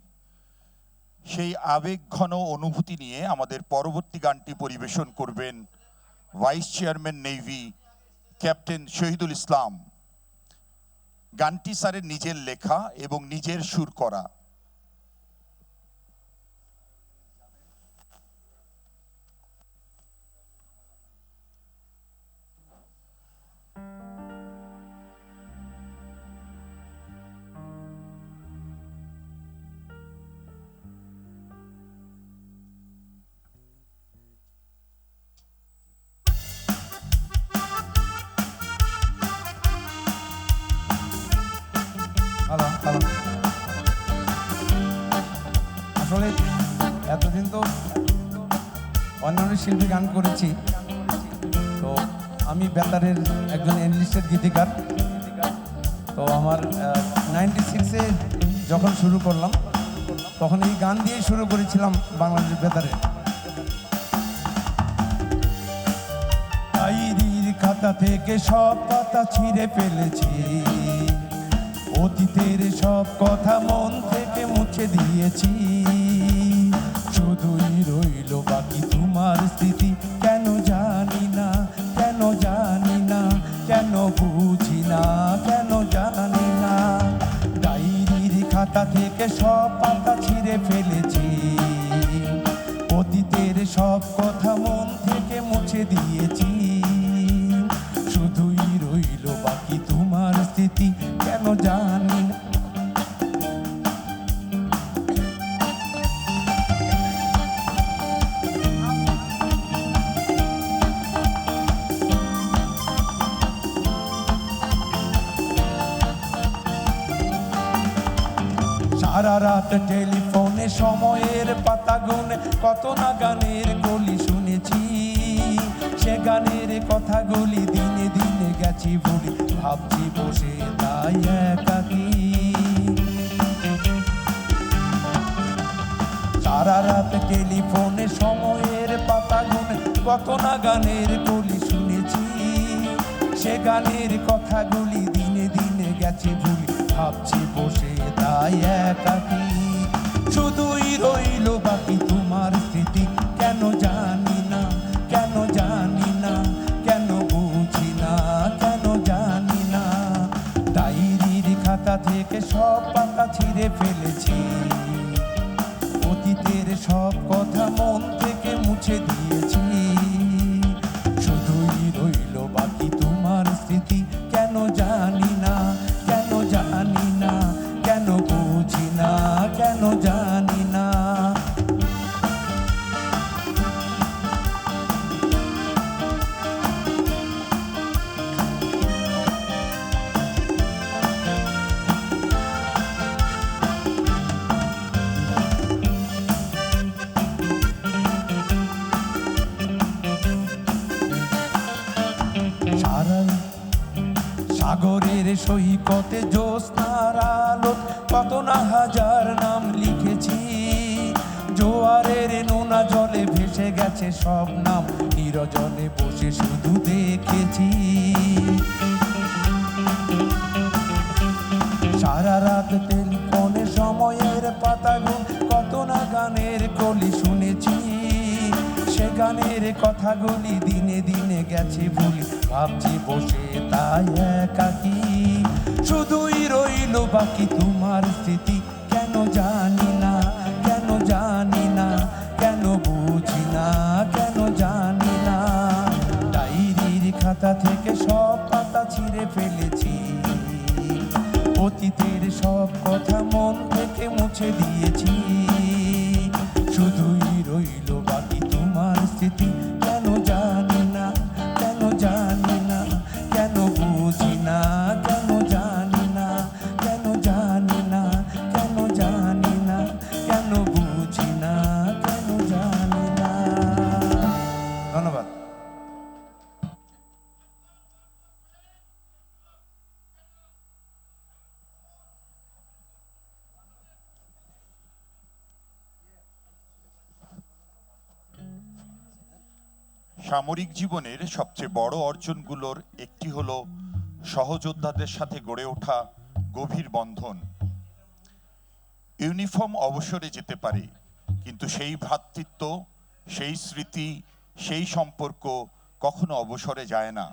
সেই আবেগঘন অনুভূতি নিয়ে আমাদের পরবর্তী গানটি পরিবেশন করবেন vice chairman navy captain Shahidul Islam. গানটি স্যারের নিজের লেখা এবং নিজের সুর করা। হ্যালো হ্যালো আসলে এতদিন তো অন্যান্য শিল্পী গান করেছি, তো আমি বেতারের একজন এনলিস্টেড গীতিকার। তো আমার 96-এ যখন শুরু করলাম, তখন এই গান দিয়েই শুরু করেছিলাম বাংলাদেশ বেতারে। ডায়েরির খাতা থেকে সব পাতা ছিঁড়ে ফেলেছি, অতীতের সব কথা মন থেকে মুছে দিয়েছি। শুধুই রইল বাকি তোমার স্মৃতি। কেন জানি না, কেন জানি না, কেন বুঝি না, কেন জানি না। ডায়েরির খাতা থেকে সব পাতা ছিঁড়ে ফেলেছি, অতীতের সব কথা মন থেকে মুছে দিয়েছি। শুধুই রইল বাকি তোমার স্মৃতি। কেন জানি না। সারা রাত টেলিফোনে সময়ের পাতা গুনে কত না গানের কলি শুনেছি। সে গানের কথাগুলি দিনে দিনে গেছি ভুলি, ভাবছি বসে তাই একাকী। সারা রাত টেলিফোনে সময়ের পাতা গুনে কত না গানের কলি শুনেছি। সে গানের কথাগুলি দিনে দিনে গেছে ভুলি, ভাবছি বসে তাই একাকী। শুধুই রইল বাকি তোমার স্মৃতি। কেন জানি না, কেন জানি না, কেন বুঝি না, কেন জানি না। ডায়েরির খাতা থেকে সব পাতা ছিঁড়ে ফেলেছি, অতীতের সব কথা মন থেকে মুছে দিয়েছি। শুধুই রইল বাকি তোমার স্মৃতি। কেন জানি না, কেন জানি না, কেন বুঝি না, কেন জানি না। সাগরের সৈকতে জ্যোৎস্নার আলোত কত না হাজার নাম লিখেছি। জোয়ারের নোনা জলে ভেসে গেছে সব নাম, নিরজনে বসে শুধু দেখেছি। সারা রাত টেলিফোনে সময়ের পাতা গুন কত না গানের কলি শুনেছি। সে গানের কথাগুলি দিনে দিনে গেছে ভুলি, ভাবছি বসে তাই একাকী। শুধুই রইল বাকি তোমার স্মৃতি। কেন জানি না, কেন জানি না, কেন বুঝি না, কেন জানি না। ডায়েরির খাতা থেকে সব পাতা ছিঁড়ে ফেলেছি, অতীতের সব কথা মন থেকে মুছে দিয়েছি। শুধুই রইল বাকি তোমার স্মৃতি। কেন জানি না, কেন জানি না, কেন বুঝি না, কেন জানি না, কেন জানি না, কেন জানি না, কেন বুঝি না, কেন জানি না। ধন্যবাদ। সামরিক জীবনের সবচেয়ে বড় অর্জনগুলোর একটি হলো সহযোদ্ধাদের সাথে গড়ে ওঠা গভীর বন্ধন। ইউনিফর্ম অবসরে যেতে পারে, কিন্তু সেই ভ্রাতৃত্ব, সেই স্মৃতি, সেই সম্পর্ক কখনো অবসরে যায় না।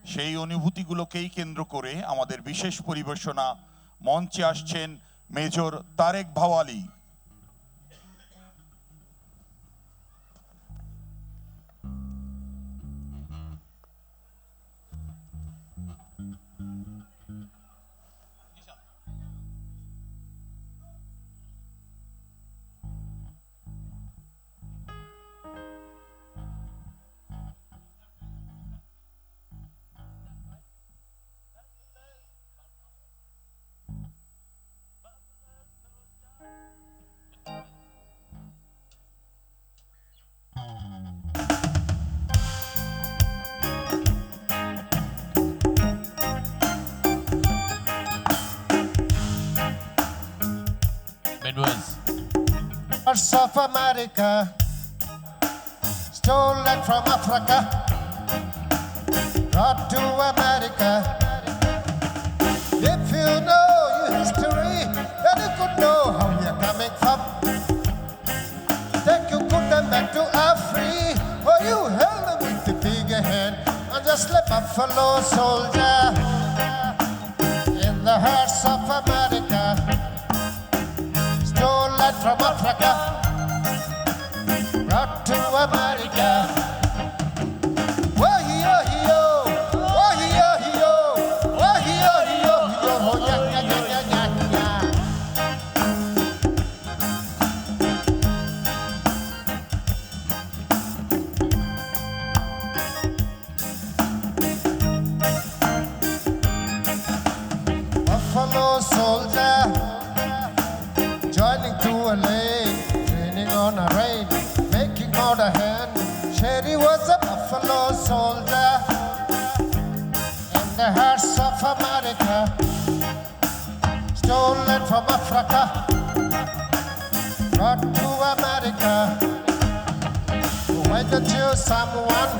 সেই অনুভূতিগুলোকেই কেন্দ্র করে আমাদের বিশেষ পরিবেশনা মঞ্চে আসছেন major Tareq Bhawali. Parts of America, stolen from Africa, brought to America. If you know your history, then you could know how you're coming from. Take just a buffalo soldier in the hearts of America, stolen from Africa, brought to America. Wah-hee-oh-hee-oh, wah-hee-oh-hee-oh, wah-hee-oh-hee-oh, yeah-yeah-yeah-yeah-yeah. Buffalo soldier joining to a lane, training on a rain, making out a hand. Sherry was a buffalo soldier in the hearts of America, stolen from Africa, brought to America. Why don't you someone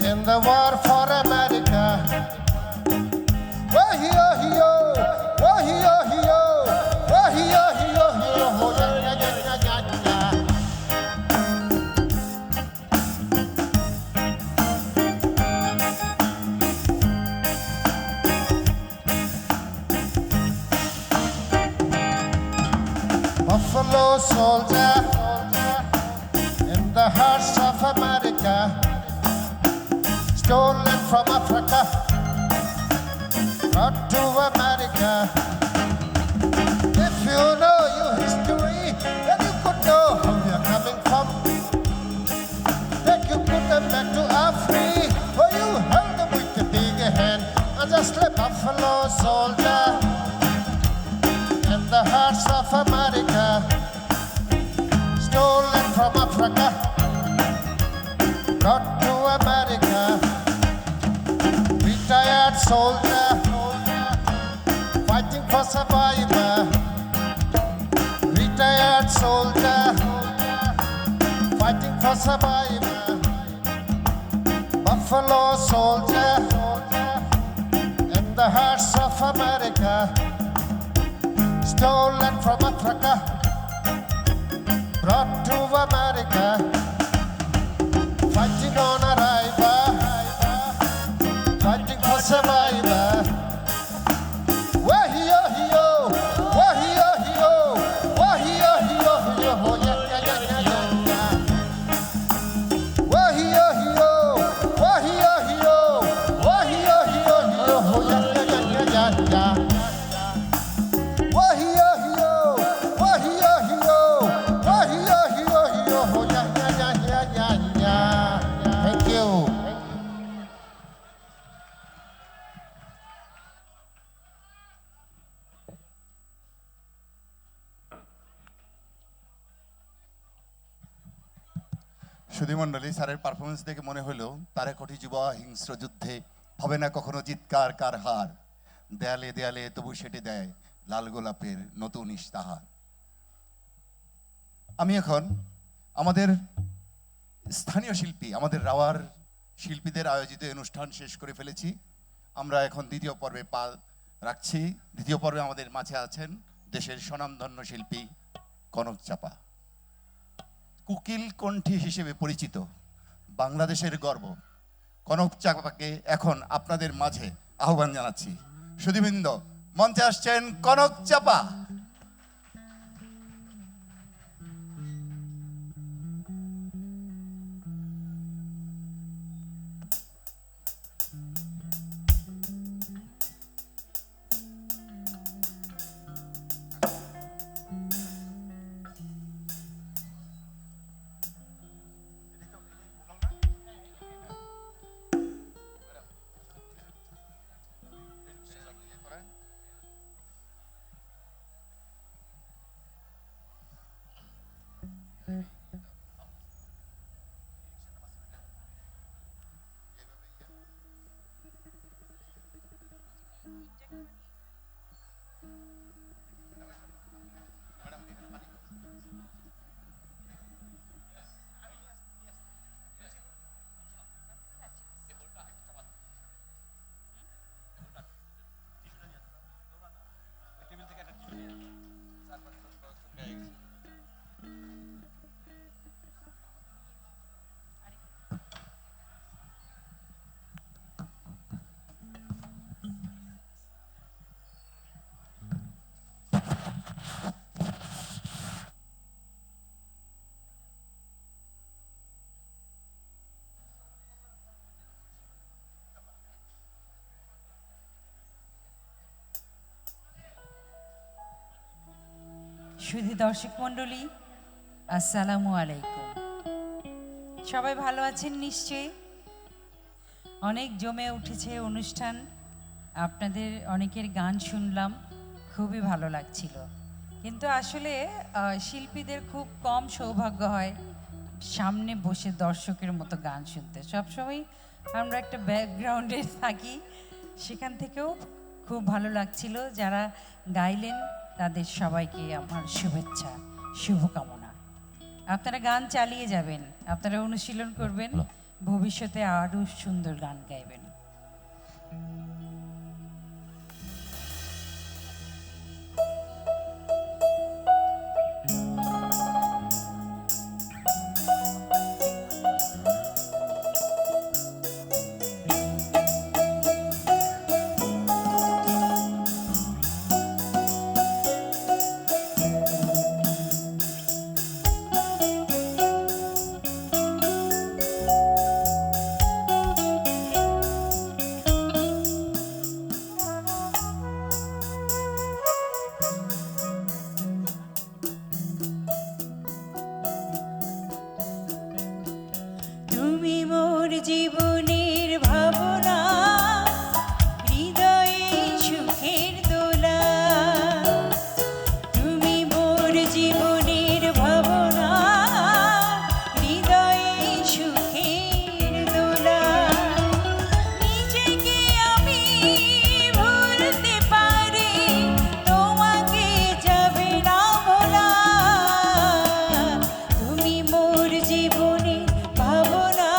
in the war for America? Wah-hee-oh-hee-oh, wah-hee-oh-hee-oh, wah-hee-oh-hee-oh-hee-oh, yeah-yeah-yeah-yeah-yeah. Buffalo soldier in the hearts of America, stolen from Africa, brought to America. If you know your history, then you could know how you're coming from. Then you put them back to Africa, or you held them with the big hand, and just a buffalo soldier in the hearts of America, stolen from Africa, brought to America. Retired soldier, fighting for survivor. Retired soldier, fighting for survivor. Buffalo soldier, in the hearts of America, stolen from Africa, brought to America, fighting on a river, fighting for survivor. Wah-hee-oh-hee-oh, wah-hee-oh-hee-oh, wah-hee-oh-hee-oh-hee-oh, yeah-yeah-yeah-yeah-yeah. Wah-hee-oh-hee-oh, wah-hee-oh-hee-oh, wah-hee-oh-hee-oh-hee-oh, yeah-yeah-yeah-yeah-yeah. Wah-hee-oh-hee-oh, wah-hee-oh-hee-oh, wah-hee-oh-hee-oh-hee-oh, yeah-yeah-yeah-yeah-yeah. Thank you. সুধীমণ্ডলী স্যারের performance দেখে মনে হলো তারা কোটি যুবা হিংস্র যুদ্ধে হবে না কখনো চিৎকার কার হার, দেয়ালে দেয়ালে তবু সেটে দেয় লাল গোলাপের নতুন ইশতাহার। আমি এখন আমাদের স্থানীয় শিল্পী, আমাদের রাওয়ার শিল্পীদের আয়োজিত অনুষ্ঠান শেষ করে ফেলেছি। আমরা এখন দ্বিতীয় পর্বে পা রাখছি। দ্বিতীয় পর্বে আমাদের মাঝে আছেন দেশের স্বনামধন্য শিল্পী কনক চাপা। কুকিল কণ্ঠী হিসেবে পরিচিত, বাংলাদেশের গর্ব কনক চাপাকে এখন আপনাদের মাঝে আহ্বান জানাচ্ছি। সুধীবৃন্দ, মঞ্চে আসছেন কনক চাপা। সুধী দর্শক মণ্ডলী, আসসালামু আলাইকুম। সবাই ভালো আছেন নিশ্চয়ই? অনেক জমে উঠেছে অনুষ্ঠান, আপনাদের অনেকের গান শুনলাম, খুবই ভালো লাগছিল। কিন্তু আসলে শিল্পীদের খুব কম সৌভাগ্য হয় সামনে বসে দর্শকের মতো গান শুনতে। সবসময় আমরা একটা ব্যাকগ্রাউন্ডে থাকি, সেখান থেকেও খুব ভালো লাগছিল। যারা গাইলেন তাদের সবাইকে আমার শুভেচ্ছা, শুভকামনা। আপনারা গান চালিয়ে যাবেন, আপনারা অনুশীলন করবেন, ভবিষ্যতে আরও সুন্দর গান গাইবেন। তুমি মোর জীবনের ভাবনা, হৃদয়ে সুখের দোলা। তুমি মোর জীবনের ভাবনা, হৃদয়ে সুখের দোলা। নিজেকে আমি ভুলতে পারি, তোমাকে যাবে না বলা। তুমি মোর জীবনের ভাবনা,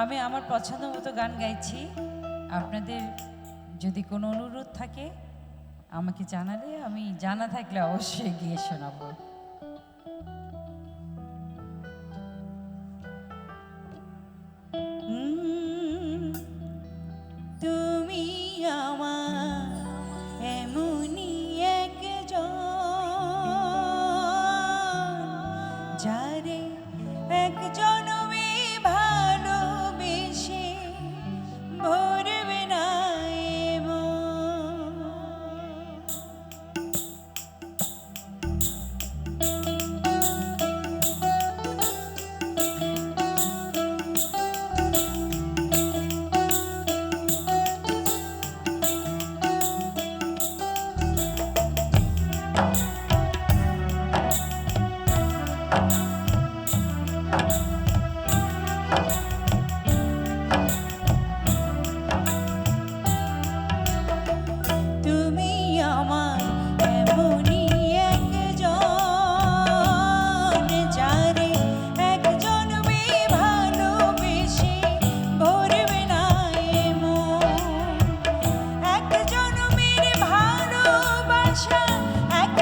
আমি আমার পছন্দ মতো গান গাইছি। আপনাদের যদি কোনো অনুরোধ থাকে আমাকে জানালে, আমি জানা থাকলে অবশ্যই গিয়ে শোনাবো। তুমি আমার এমনই একজন, যারে এক জনমে ভালোবেসে ভরবে না এ মন। তুমি আমার এমনই একজন, যারে এক জনমে ভালোবেসে ভরবে না এ মন। এক জনমের ভালোবাসা, এক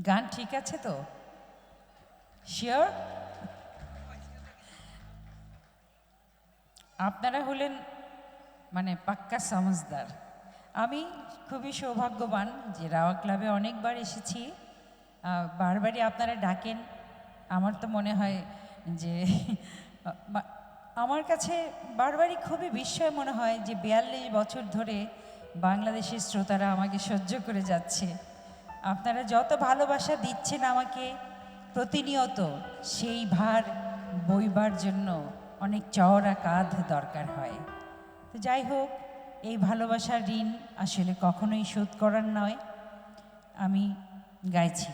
গান ঠিক আছে তো? শিওর? আপনারা হলেন মানে পাক্কা সমজদার। আমি খুবই সৌভাগ্যবান যে রাওয়া ক্লাবে অনেকবার এসেছি, বারবারই আপনারা ডাকেন। আমার তো মনে হয় যে আমার কাছে বারবারই খুবই বিস্ময় মনে হয় যে 42 বছর ধরে বাংলাদেশের শ্রোতারা আমাকে সহ্য করে যাচ্ছে। আপনারা যত ভালোবাসা দিচ্ছেন আমাকে প্রতিনিয়ত, সেই ভার বইবার জন্য অনেক চওড়া কাঁধ দরকার হয়। তো যাই হোক, এই ভালোবাসার ঋণ আসলে কখনোই শোধ করার নয়। আমি গাইছি।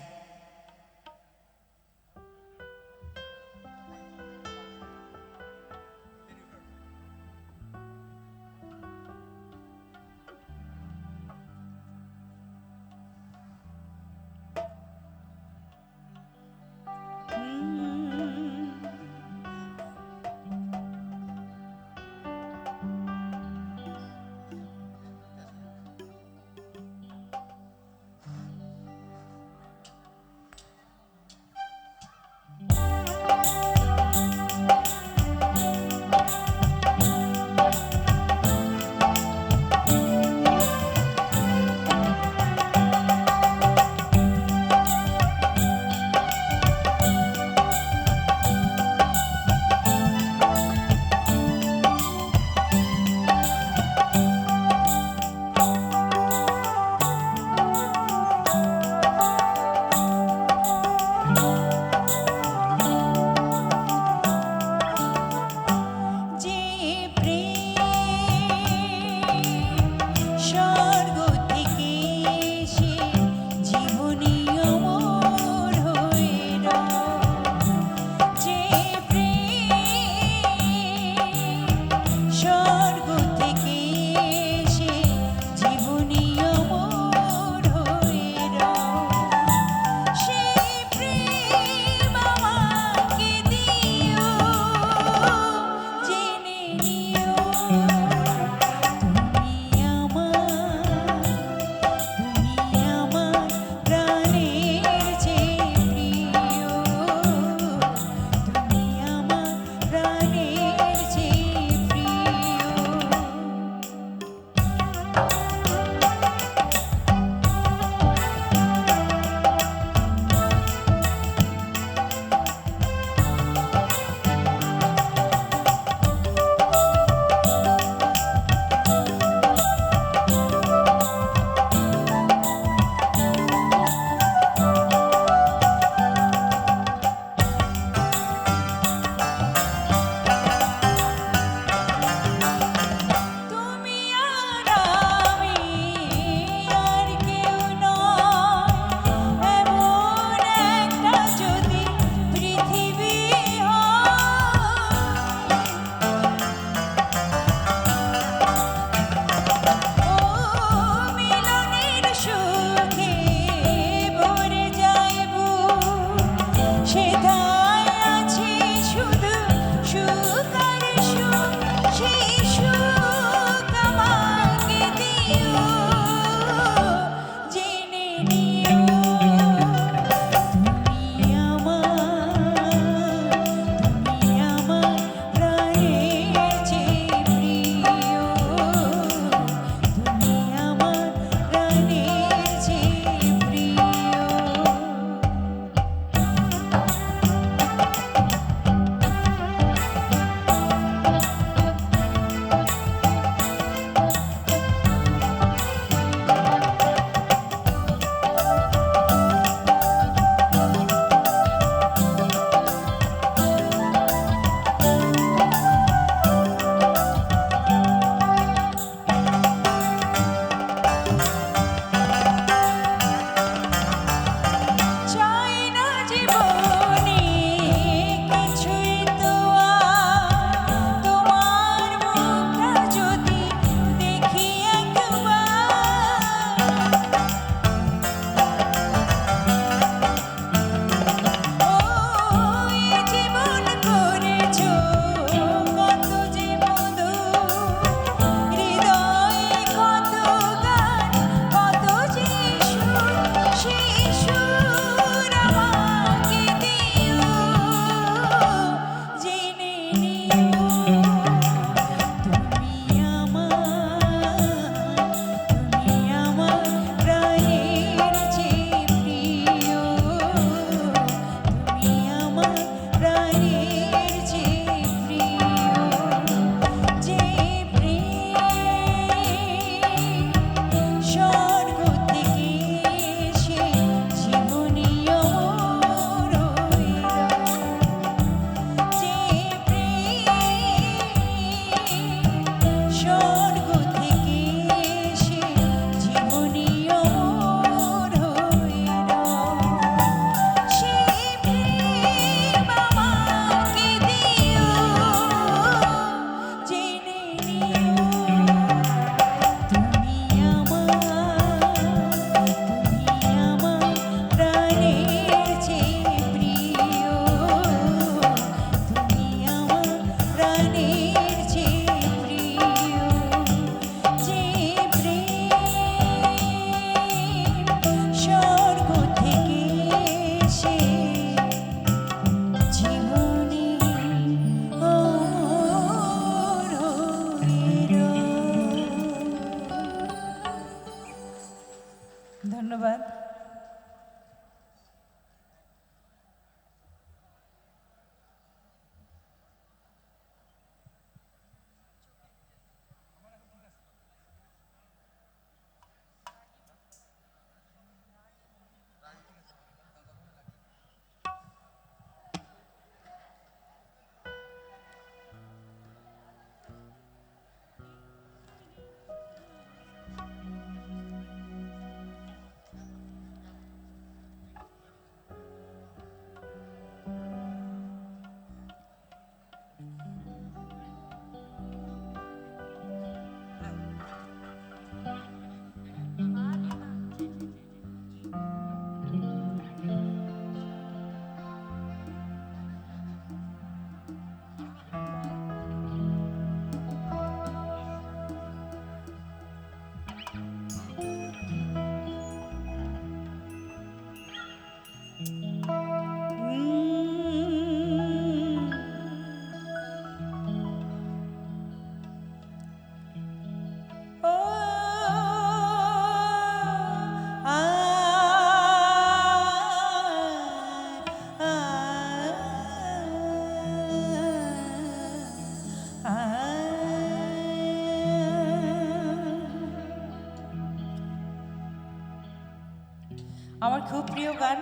খুব প্রিয় গান,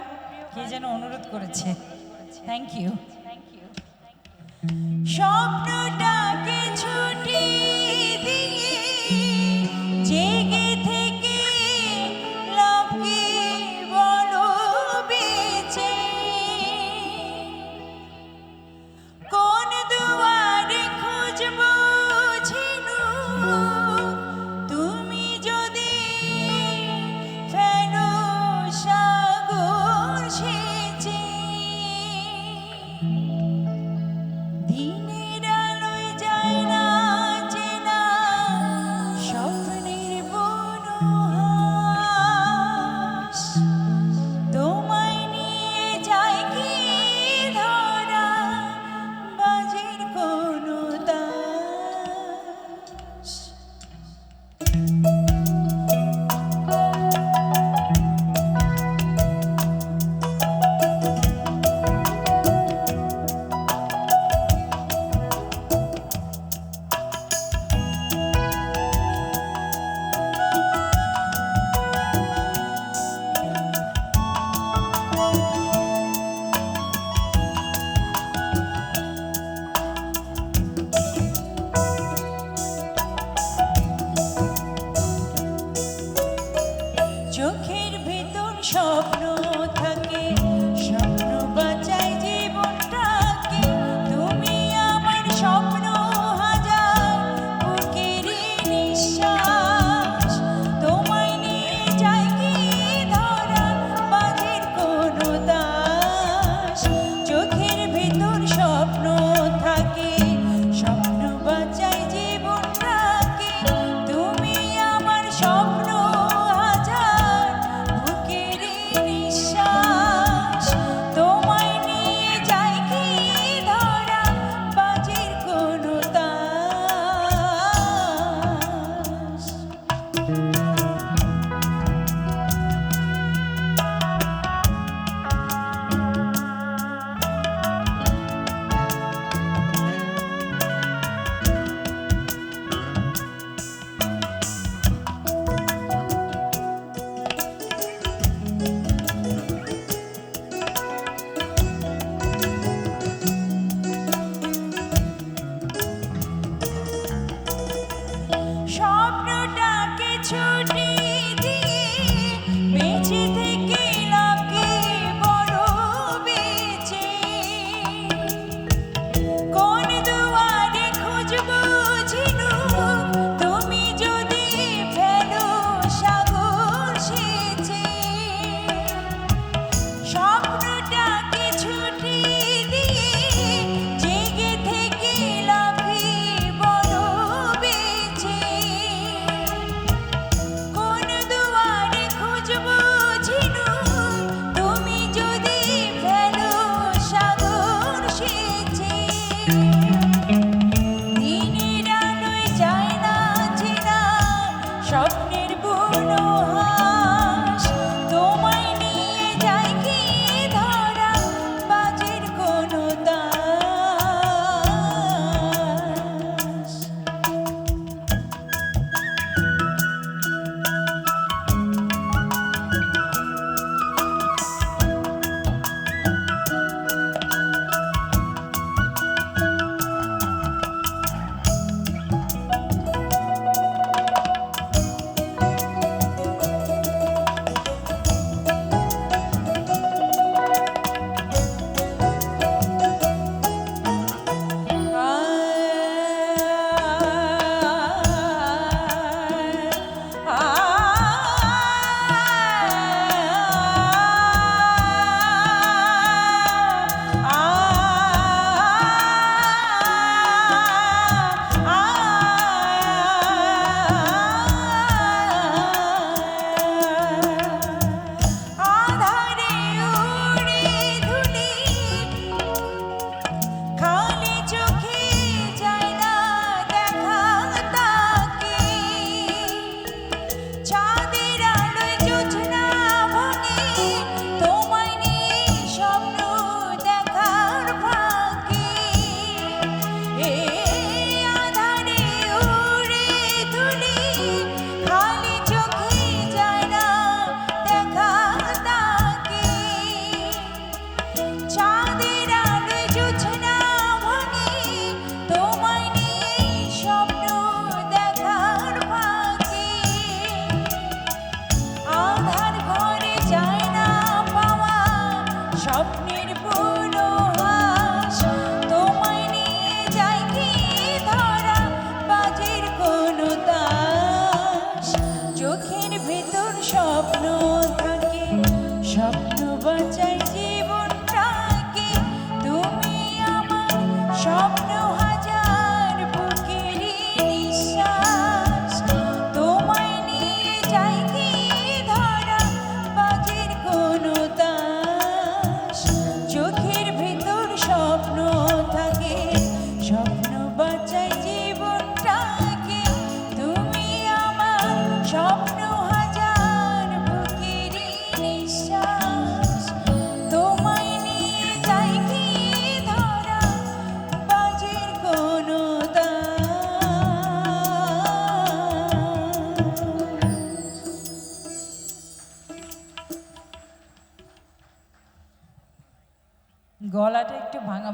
কে যেন অনুরোধ করেছে। Thank you. স্বপ্নটাকে ছুটি দিয়ে জেগে থেকে লাভকে বলো বেঁচে, কোন দুয়ারে খুঁজবো ঝিনুক, তুমি যদি ফেলো সাগর সেচে। দিনের আলোয় যায় না চেনা স্বপ্নের বনহাস, তোমায় নিয়ে যায় কি ধরা বাজির কোনো দাস। চোখের ভেতর স্বপ্ন থাকে, স্বপ্ন বাঁচায় জীবনটাকে, তুমি আমার স্বপ্ন হাজার বুকের নিঃশ্বাস, তোমায় নিয়ে যায় কি ধরা বাজির কোনো দাস। চোখের ভেতর স্বপ্ন থাকে, স্বপ্ন বাঁচায় জীবনটাকে, তুমি আমার স্বপ্ন হাজার বুকের নিঃশ্বাস, তোমায় নিয়ে যায় কি ধরা বাজির কোনো তাস। স্বপ্নটাকে ছুটি দিয়ে বেঁচে থেকে লাভকে বড় বেঁচে, কোন দুয়ারে খুঁজবো ঝিনুক, তুমি যদি ফেলো সাগর সেচে। স্বপ্নটাকে ছুটি দিয়ে জেগে থেকে লাভে বড় বেঁচে, কোন দুয়ারে খুঁজবো ঝিনুক, তুমি যদি ফেলো সাগর সেচে। দিনের আলোয় যায় না চেনা স্বপ্নের বনহাস, তোমায় নিয়ে যায় কি ধরা বাজির কোনো দাস।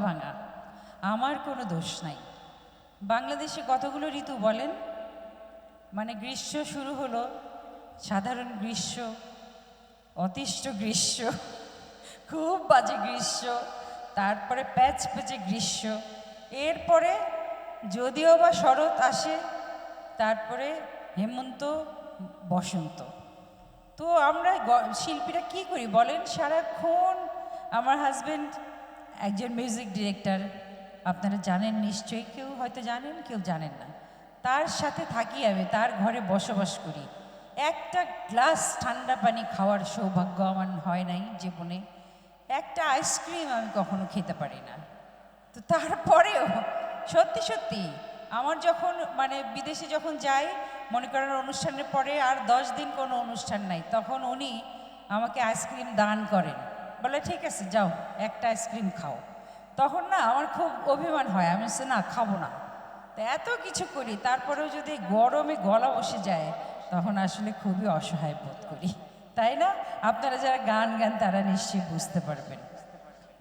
ভাঙা, আমার কোনো দোষ নাই। বাংলাদেশে কতগুলো ঋতু বলেন? মানে গ্রীষ্ম শুরু হলো, সাধারণ গ্রীষ্ম, অতিষ্ঠ গ্রীষ্ম, খুব বাজে গ্রীষ্ম, তারপরে প্যাচ প্যাচে গ্রীষ্ম, এরপরে যদিও বা শরৎ আসে, তারপরে হেমন্ত, বসন্ত। তো আমরা শিল্পীরা কি করি বলেন? সারাক্ষণ, আমার হাজব্যান্ড একজন মিউজিক ডিরেক্টর, আপনারা জানেন নিশ্চয়ই, কেউ হয়তো জানেন, কেউ জানেন না। তার সাথে থাকি আমি, তার ঘরে বসবাস করি। একটা গ্লাস ঠান্ডা পানি খাওয়ার সৌভাগ্য আমার হয় নাই জীবনে, একটা আইসক্রিম আমি কখনো খেতে পারি না। তো তারপরেও সত্যি সত্যি আমার যখন মানে বিদেশে যখন যাই, মনে করেন অনুষ্ঠানের পরে আর 10 দিন কোনো অনুষ্ঠান নাই, তখন উনি আমাকে আইসক্রিম দান করেন, বলে ঠিক আছে যাও একটা আইসক্রিম খাও। তখন না আমার খুব অভিমান হয়, আমি বলছি না খাবো না। তো এত কিছু করি, তারপরেও যদি গরমে গলা বসে যায়, তখন আসলে খুবই অসহায় বোধ করি, তাই না? আপনারা যারা গান গান তারা নিশ্চয়ই বুঝতে পারবেন।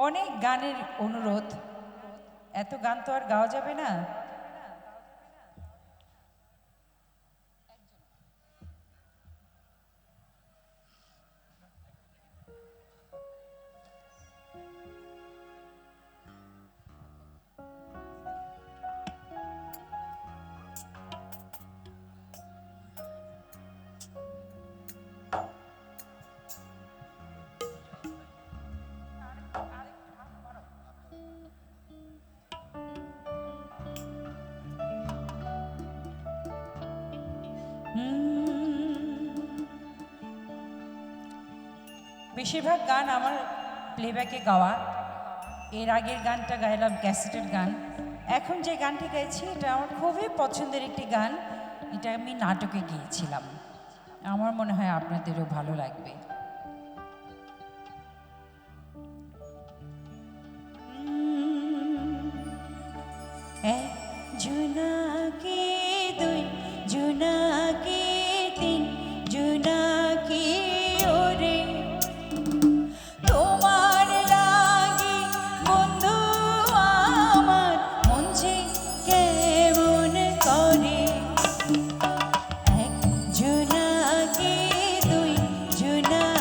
অনেক গানের অনুরোধ, এত গান তো আর গাওয়া যাবে না। বেশিরভাগ গান আমার প্লেব্যাকে গাওয়া। এর আগের গানটা গাইলাম ক্যাসেটের গান। এখন যে গানটি গাইছি এটা আমার খুবই পছন্দের একটি গান, এটা আমি নাটকে গিয়েছিলাম। আমার মনে হয় আপনাদেরও ভালো লাগবে। এক জোনাকি, দুই জোনাকি, তিন জোনাকি ওরে, তোমার লাগি বন্ধু আমার মন যে কেমন করে। এক জোনাকি, দুই জোনাকি,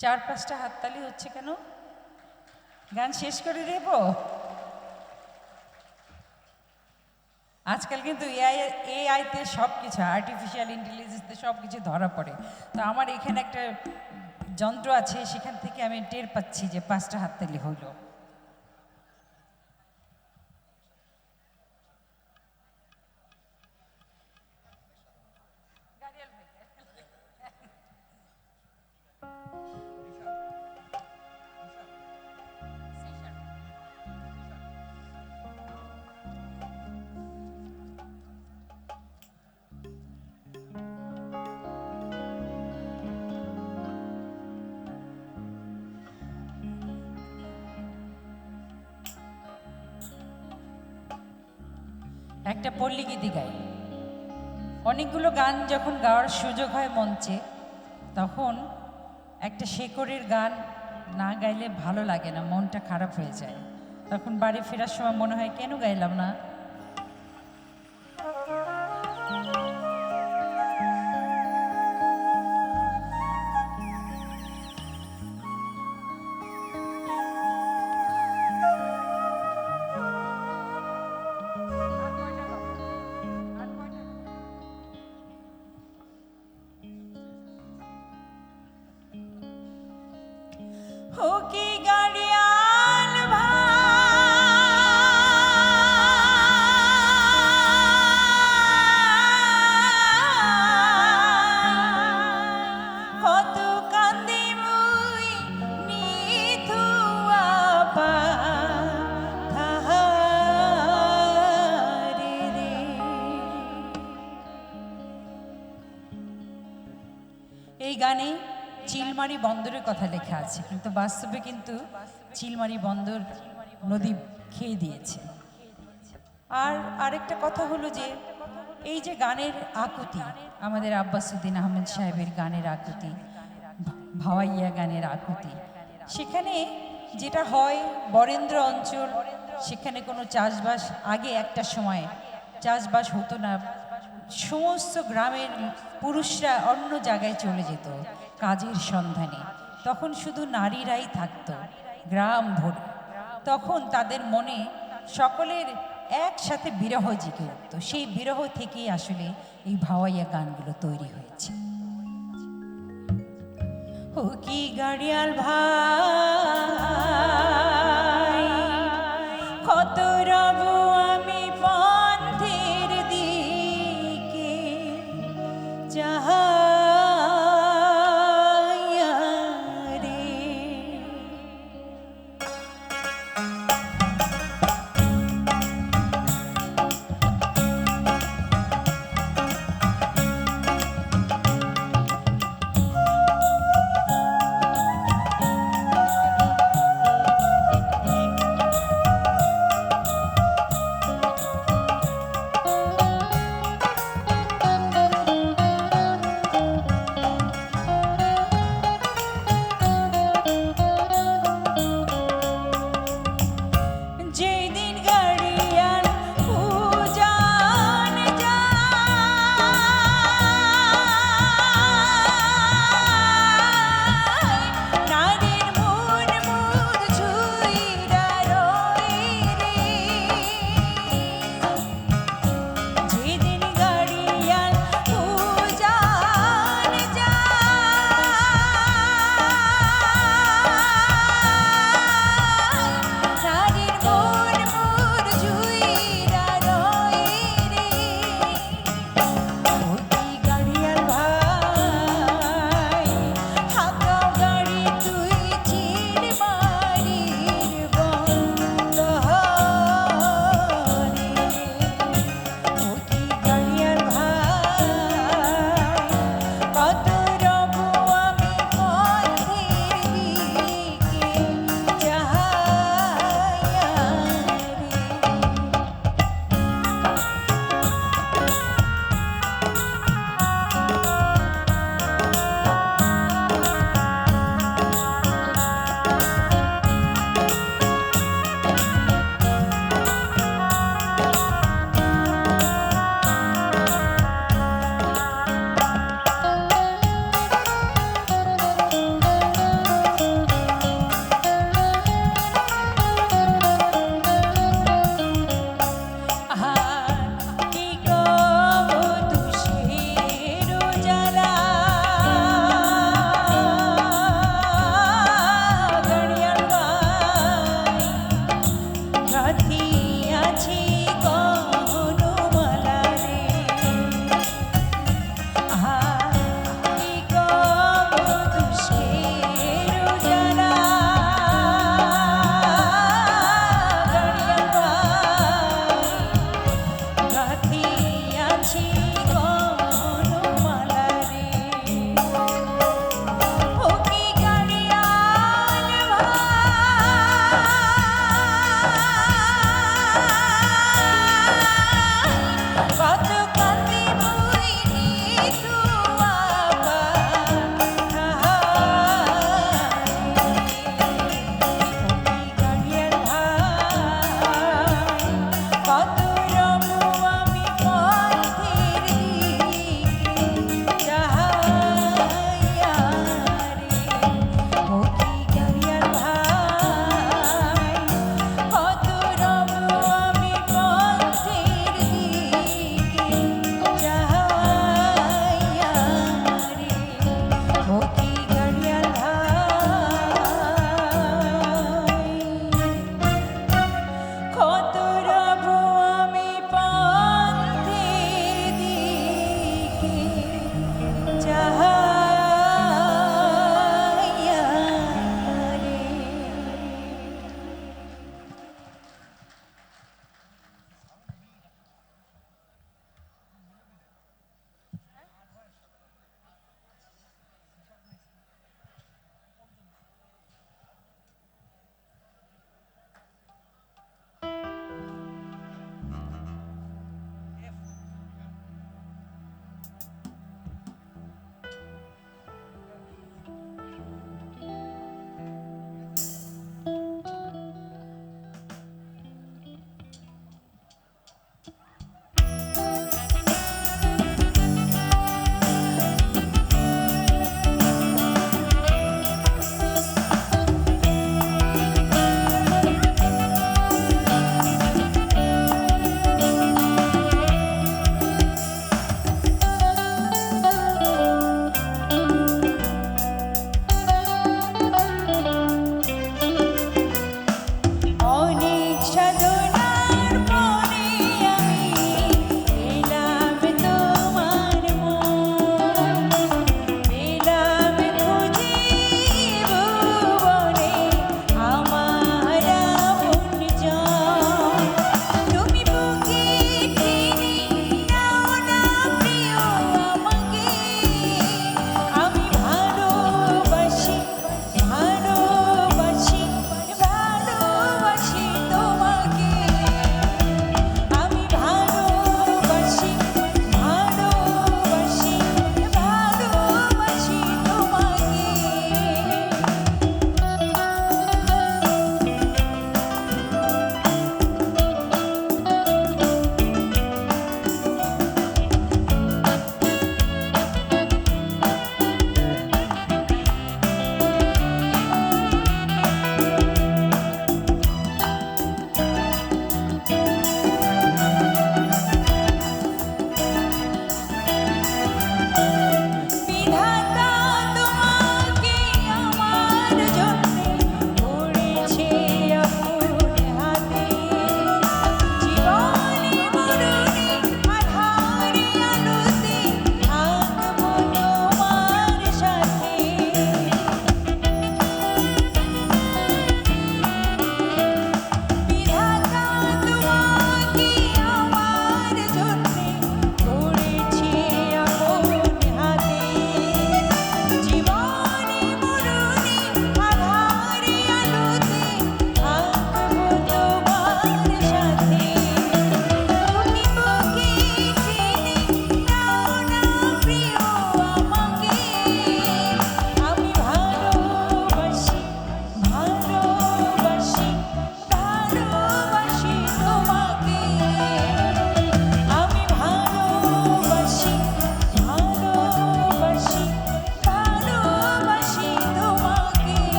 4-5টা হাততালি হচ্ছে কেন? গান শেষ করে দেব? আজকাল কিন্তু এআইতে সব কিছু, আর্টিফিশিয়াল ইন্টেলিজেন্সতে সব কিছু ধরা পড়ে। তো আমার এখানে একটা যন্ত্র আছে, সেখান থেকে আমি টের পাচ্ছি যে 5টা হাততালি হইল। একটা পল্লী গীতি গাই। অনেকগুলো গান যখন গাওয়ার সুযোগ হয় মঞ্চে, তখন একটা শেকড়ের গান না গাইলে ভালো লাগে না, মনটা খারাপ হয়ে যায়। তখন বাড়ি ফেরার সময় মনে হয় কেন গাইলাম না। हो की गाड़ियान কত কান্দি মুই নিথুয়া পাহাড়ে রে। এই গানে চিলমারি বন্দরের কথা লেখা আছে, কিন্তু বাস্তবে কিন্তু চিলমারি বন্দর নদী খেয়ে দিয়েছে। আর আরেকটা কথা হলো যে এই যে গানের আকুতি, আমাদের আব্বাসুদ্দিন আহমেদ সাহেবের গানের আকুতি, ভাওয়াইয়া গানের আকুতি, সেখানে যেটা হয় বরেন্দ্র অঞ্চল, সেখানে কোনো চাষবাস, আগে একটা সময় চাষবাস হতো না, সমস্ত গ্রামের পুরুষরা অন্য জায়গায় চলে যেত কাজের সন্ধানে, তখন শুধু নারীরাই থাকতো গ্রাম ভরে। তখন তাদের মনে সকলের একসাথে বিরহ জেগে উঠত, সেই বিরহ থেকেই আসলে এই ভাওয়াইয়া গানগুলো তৈরি হয়েছে। ও কি গাড়িয়াল ভাই, কত রব আমি পন্থের দিকে চাহাইয়া রে।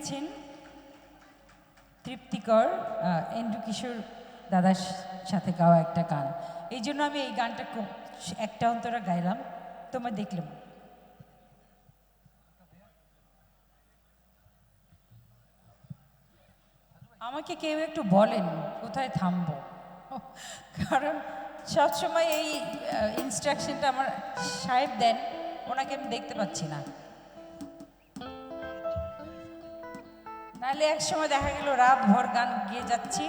লিখেছেন তৃপ্তিকর, এন্ড্রু কিশোর দাদার সাথে গাওয়া একটা গান। এই জন্য আমি এই গানটা একটা অন্তরা গাইলাম, তোমার দেখলাম। আমাকে কেউ একটু বলেন কোথায় থামবো, কারণ সবসময় এই ইনস্ট্রাকশনটা আমার সাহেব দেন, ওনাকে আমি দেখতে পাচ্ছি না। নাহলে এক সময় দেখা গেল রাত ভর গান গিয়ে যাচ্ছি,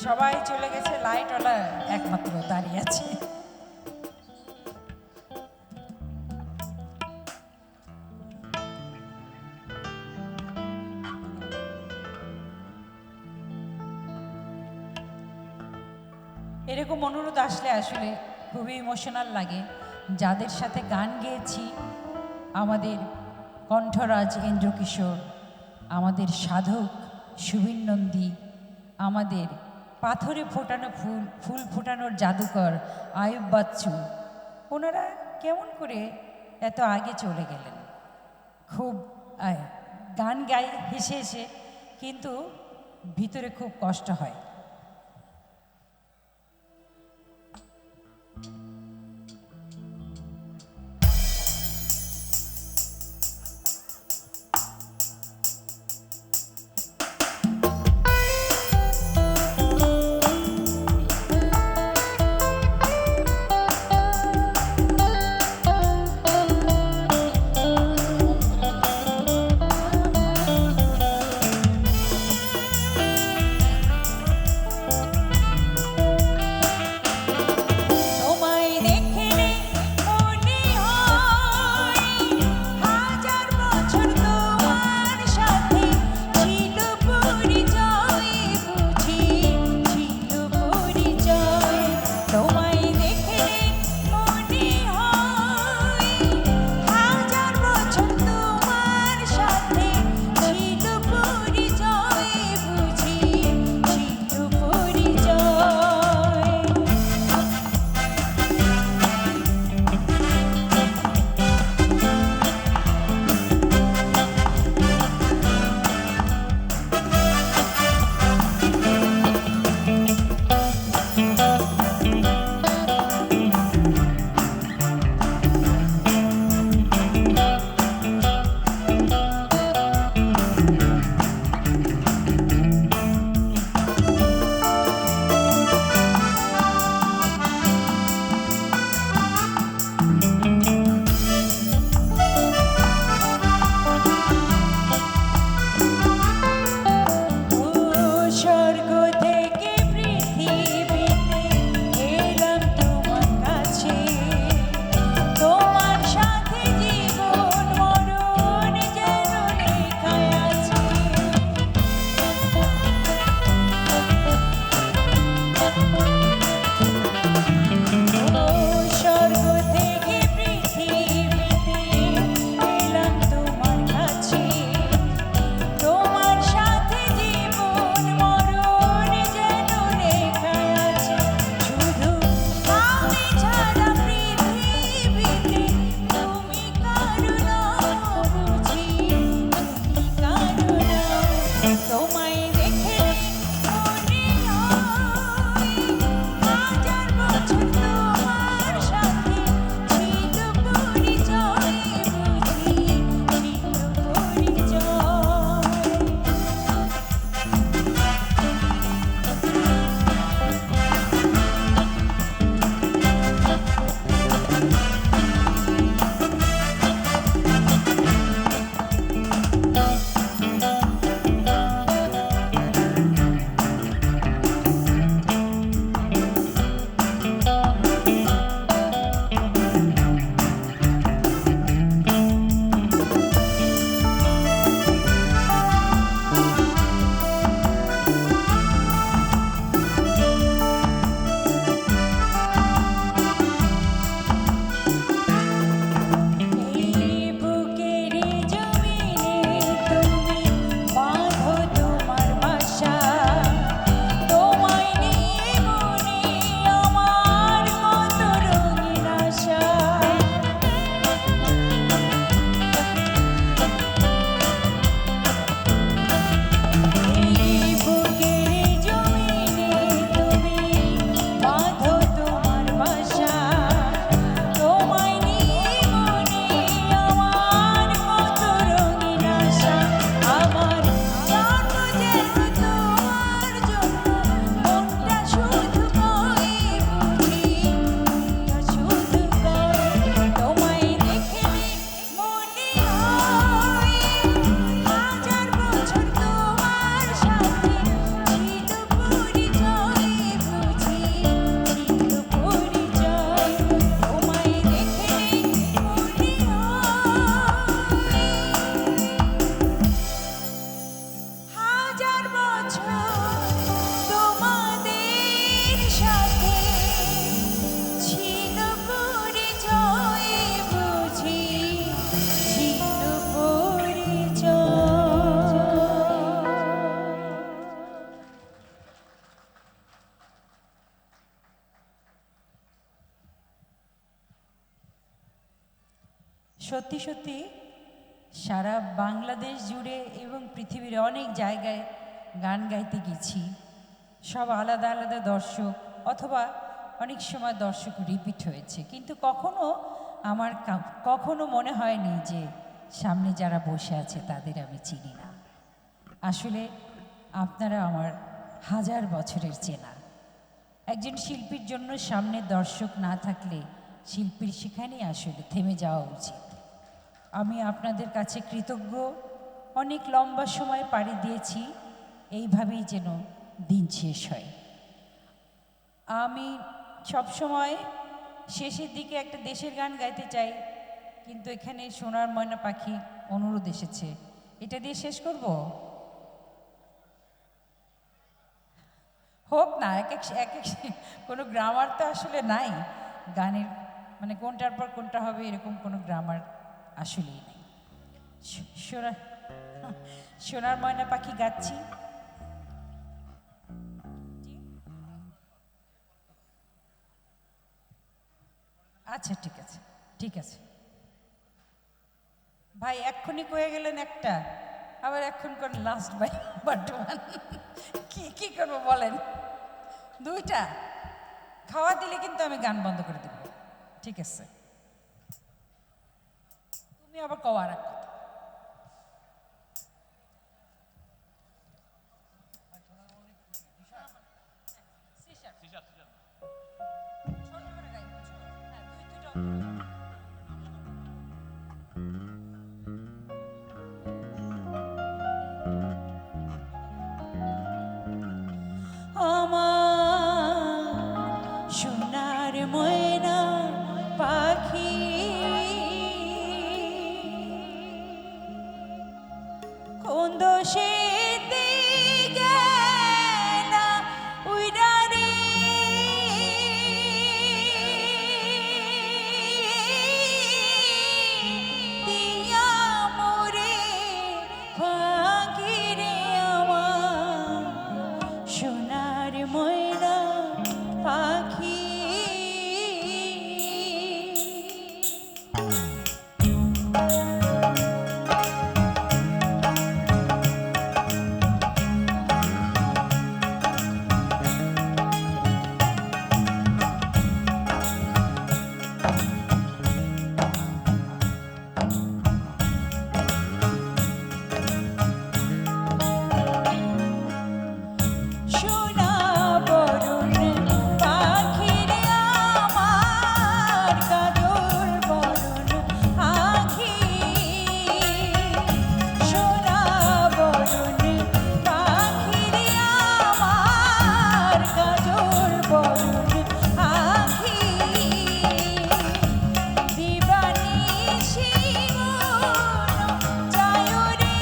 সবাই চলে গেছে, লাইটওয়ালা একমাত্র দাঁড়িয়ে আছে। এরকম অনুরোধ আসলে আসলে খুবই ইমোশনাল লাগে। যাদের সাথে গান গেয়েছি, আমাদের কণ্ঠরাজ এন্ড্রু কিশোর, আমাদের সাধক সুবীর নন্দী, আমাদের পাথরে ফোটানো ফুল ফোটানোর জাদুকর আয়ুব বাচ্চু, ওনারা কেমন করে এত আগে চলে গেলেন। খুব গান গাই হেসে হেসে, কিন্তু ভিতরে খুব কষ্ট হয়। সত্যি সত্যি সারা বাংলাদেশ জুড়ে এবং পৃথিবীর অনেক জায়গায় গান গাইতে গেছি, সব আলাদা আলাদা দর্শক, অথবা অনেক সময় দর্শক রিপিট হয়েছে, কিন্তু আমার কখনো মনে হয়নি যে সামনে যারা বসে আছে তাদের আমি চিনি না। আসলে আপনারা আমার হাজার বছরের চেনা। একজন শিল্পীর জন্য সামনে দর্শক না থাকলে শিল্পীর সেখানেই আসলে থেমে যাওয়া উচিত। আমি আপনাদের কাছে কৃতজ্ঞ। অনেক লম্বা সময় পাড়ি দিয়েছি, এইভাবেই যেন দিন শেষ হয়। আমি সবসময় শেষের দিকে একটা দেশের গান গাইতে চাই, কিন্তু এখানে সোনার ময়না পাখি অনুরোধ এসেছে, এটা দিয়ে শেষ করব। হোক না, এক এক কোনো গ্রামার তো আসলে নাই গানের, মানে কোনটার পর কোনটা হবে এরকম কোনো গ্রামার আসলেই নেই। সোনার ময়না পাখি গাচ্ছি। আচ্ছা ঠিক আছে, ঠিক আছে ভাই, এক্ষুনি কয়ে গেলেন একটা, আবার এখন কোন লাস্ট ভাই বর্তমান কি করবো বলেন? দুইটা খাওয়া দিলে কিন্তু আমি গান বন্ধ করে দেব। ঠিক আছে, তুমি আবার কওয়া আর এক কথা। ছোট করে গাইবো, হ্যাঁ, দুইটা আমার সোনার ময়না পাখি কোন দোষেতে গেলা উইরা রে, দিয়া মোরে ফাঁকি রে আমার সোনার ময়না পাখি। সোনা বরণ পাখি রে আমার, কাজল বরণ আঁখি। সোনা বরণ পাখি রে আমার, কাজল বরণ আঁখি। দিবানিশি মন যায় রে,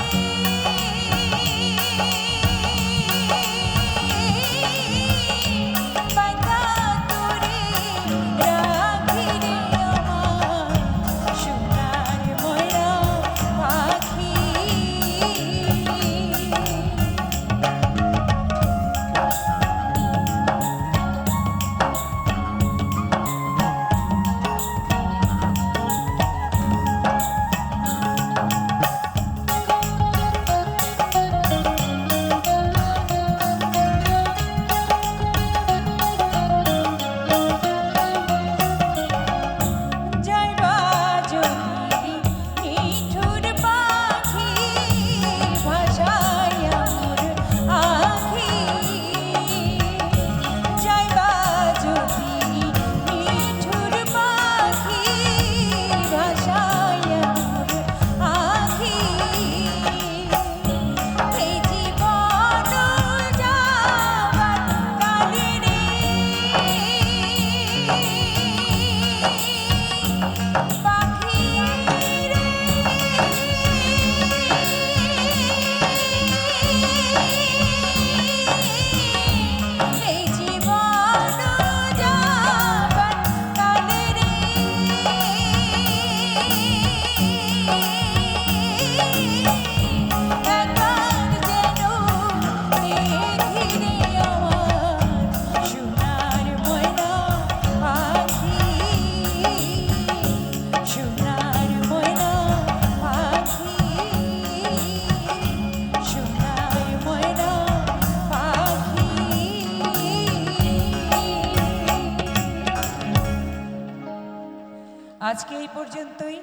আজকে এই পর্যন্তই।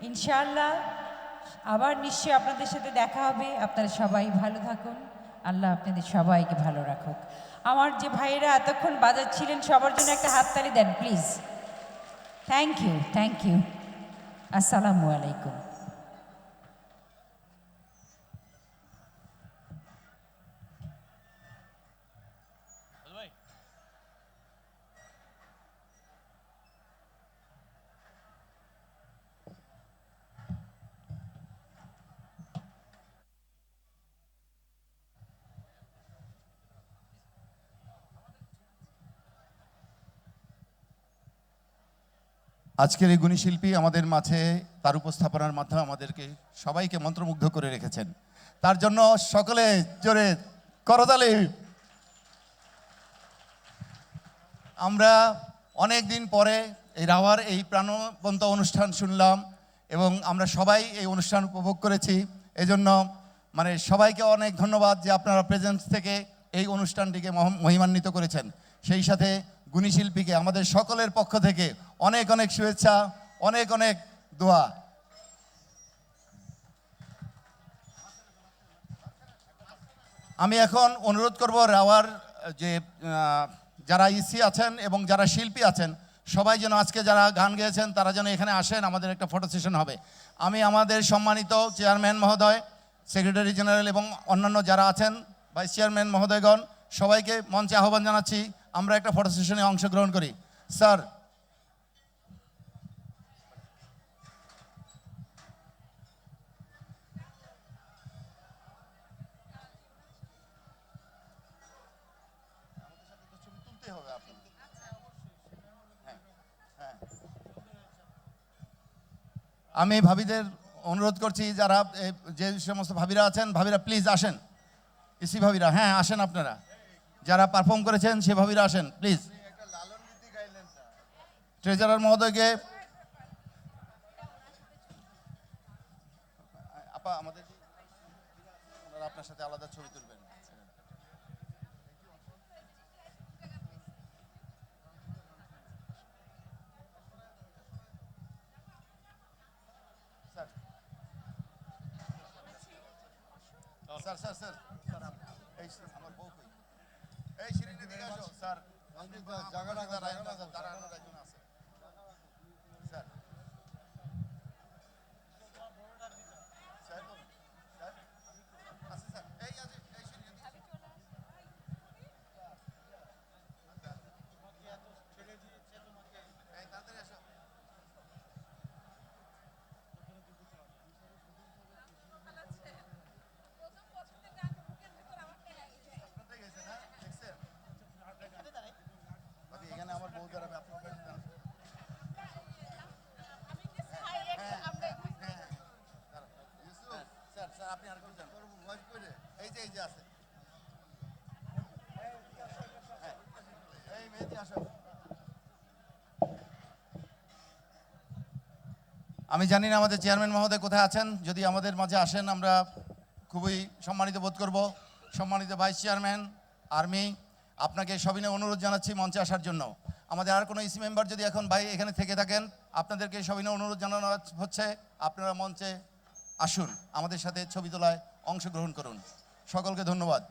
ইনশাআল্লাহ আবার নিশ্চয়ই আপনাদের সাথে দেখা হবে। আপনারা সবাই ভালো থাকুন, আল্লাহ আপনাদের সবাইকে ভালো রাখুক। আমার যে ভাইয়েরা এতক্ষণ বাজাচ্ছিলেন সবার জন্য একটা হাততালি দেন please. Thank you, thank you. আসসালামু আলাইকুম। আজকের এই গুণী শিল্পী আমাদের মাঝে তার উপস্থাপনার মাধ্যমে আমাদেরকে সবাইকে মন্ত্রমুগ্ধ করে রেখেছেন। তার জন্য সকলে জোরে করতালি। আমরা অনেক দিন পরে এই রাওয়ার এই প্রাণবন্ত অনুষ্ঠান শুনলাম এবং আমরা সবাই এই অনুষ্ঠান উপভোগ করেছি। এজন্য মানে সবাইকে অনেক ধন্যবাদ যে আপনারা প্রেজেন্স থেকে এই অনুষ্ঠানটিকে মহিমান্বিত করেছেন। সেই সাথে গুণী শিল্পীকে আমাদের সকলের পক্ষ থেকে অনেক অনেক শুভেচ্ছা, অনেক অনেক দোয়া। আমি এখন অনুরোধ করব রাওয়ার যে যারা ইসি আছেন এবং যারা শিল্পী আছেন সবাই যেন আজকে যারা গান গেয়েছেন তারা যেন এখানে আসেন, আমাদের একটা ফটো সেশন হবে। আমি আমাদের সম্মানিত চেয়ারম্যান মহোদয়, সেক্রেটারি জেনারেল এবং অন্যান্য যারা আছেন ভাইস চেয়ারম্যান মহোদয়গণ সবাইকে মঞ্চে আহ্বান জানাচ্ছি আমরা একটা ফটো সেশনে অংশগ্রহণ করি। স্যার, আমি ভাবিদের অনুরোধ করছি যারা যে সমস্ত ভাবিরা আছেন, ভাবিরা প্লিজ আসেন। ইসি ভাবিরা, হ্যাঁ আসেন আপনারা। যারা পারফর্ম করেছেন সে ভাবিরা আসেন প্লিজ। ট্রেজারার মহোদয়কে আপা আমাদের আপনার সাথে আলাদা ছবি তুলবেন। স্যার স্যার স্যার এই আমার বউ কই? এই শিরিনে দিকে আসো স্যার। জায়গাটা দাঁড়ানোর একজন আছে স্যার। স্যার স্যার আছে স্যার। এই আছে এই শিরিনে দিকে এই তাড়াতাড়ি আসো। এখানে আমার বউ দাঁড়াবে, আপনার স্যার স্যার আপনি আর যান এই যে আছে। এই মেয়েটি আসো। আমি জানি না আমাদের চেয়ারম্যান মহোদয় কোথায় আছেন, যদি আমাদের মাঝে আসেন আমরা খুবই সম্মানিত বোধ করব। সম্মানিত ভাইস চেয়ারম্যান আর্মি, আপনাকে সবিনয় অনুরোধ জানাচ্ছি মঞ্চে আসার জন্য। আমাদের আর কোনো ইসি মেম্বার যদি এখন ভাই এখানে থেকে থাকেন আপনাদেরকে সবিনয় অনুরোধ জানানো হচ্ছে আপনারা মঞ্চে আসুন, আমাদের সাথে ছবি তোলায় অংশগ্রহণ করুন। সকলকে ধন্যবাদ।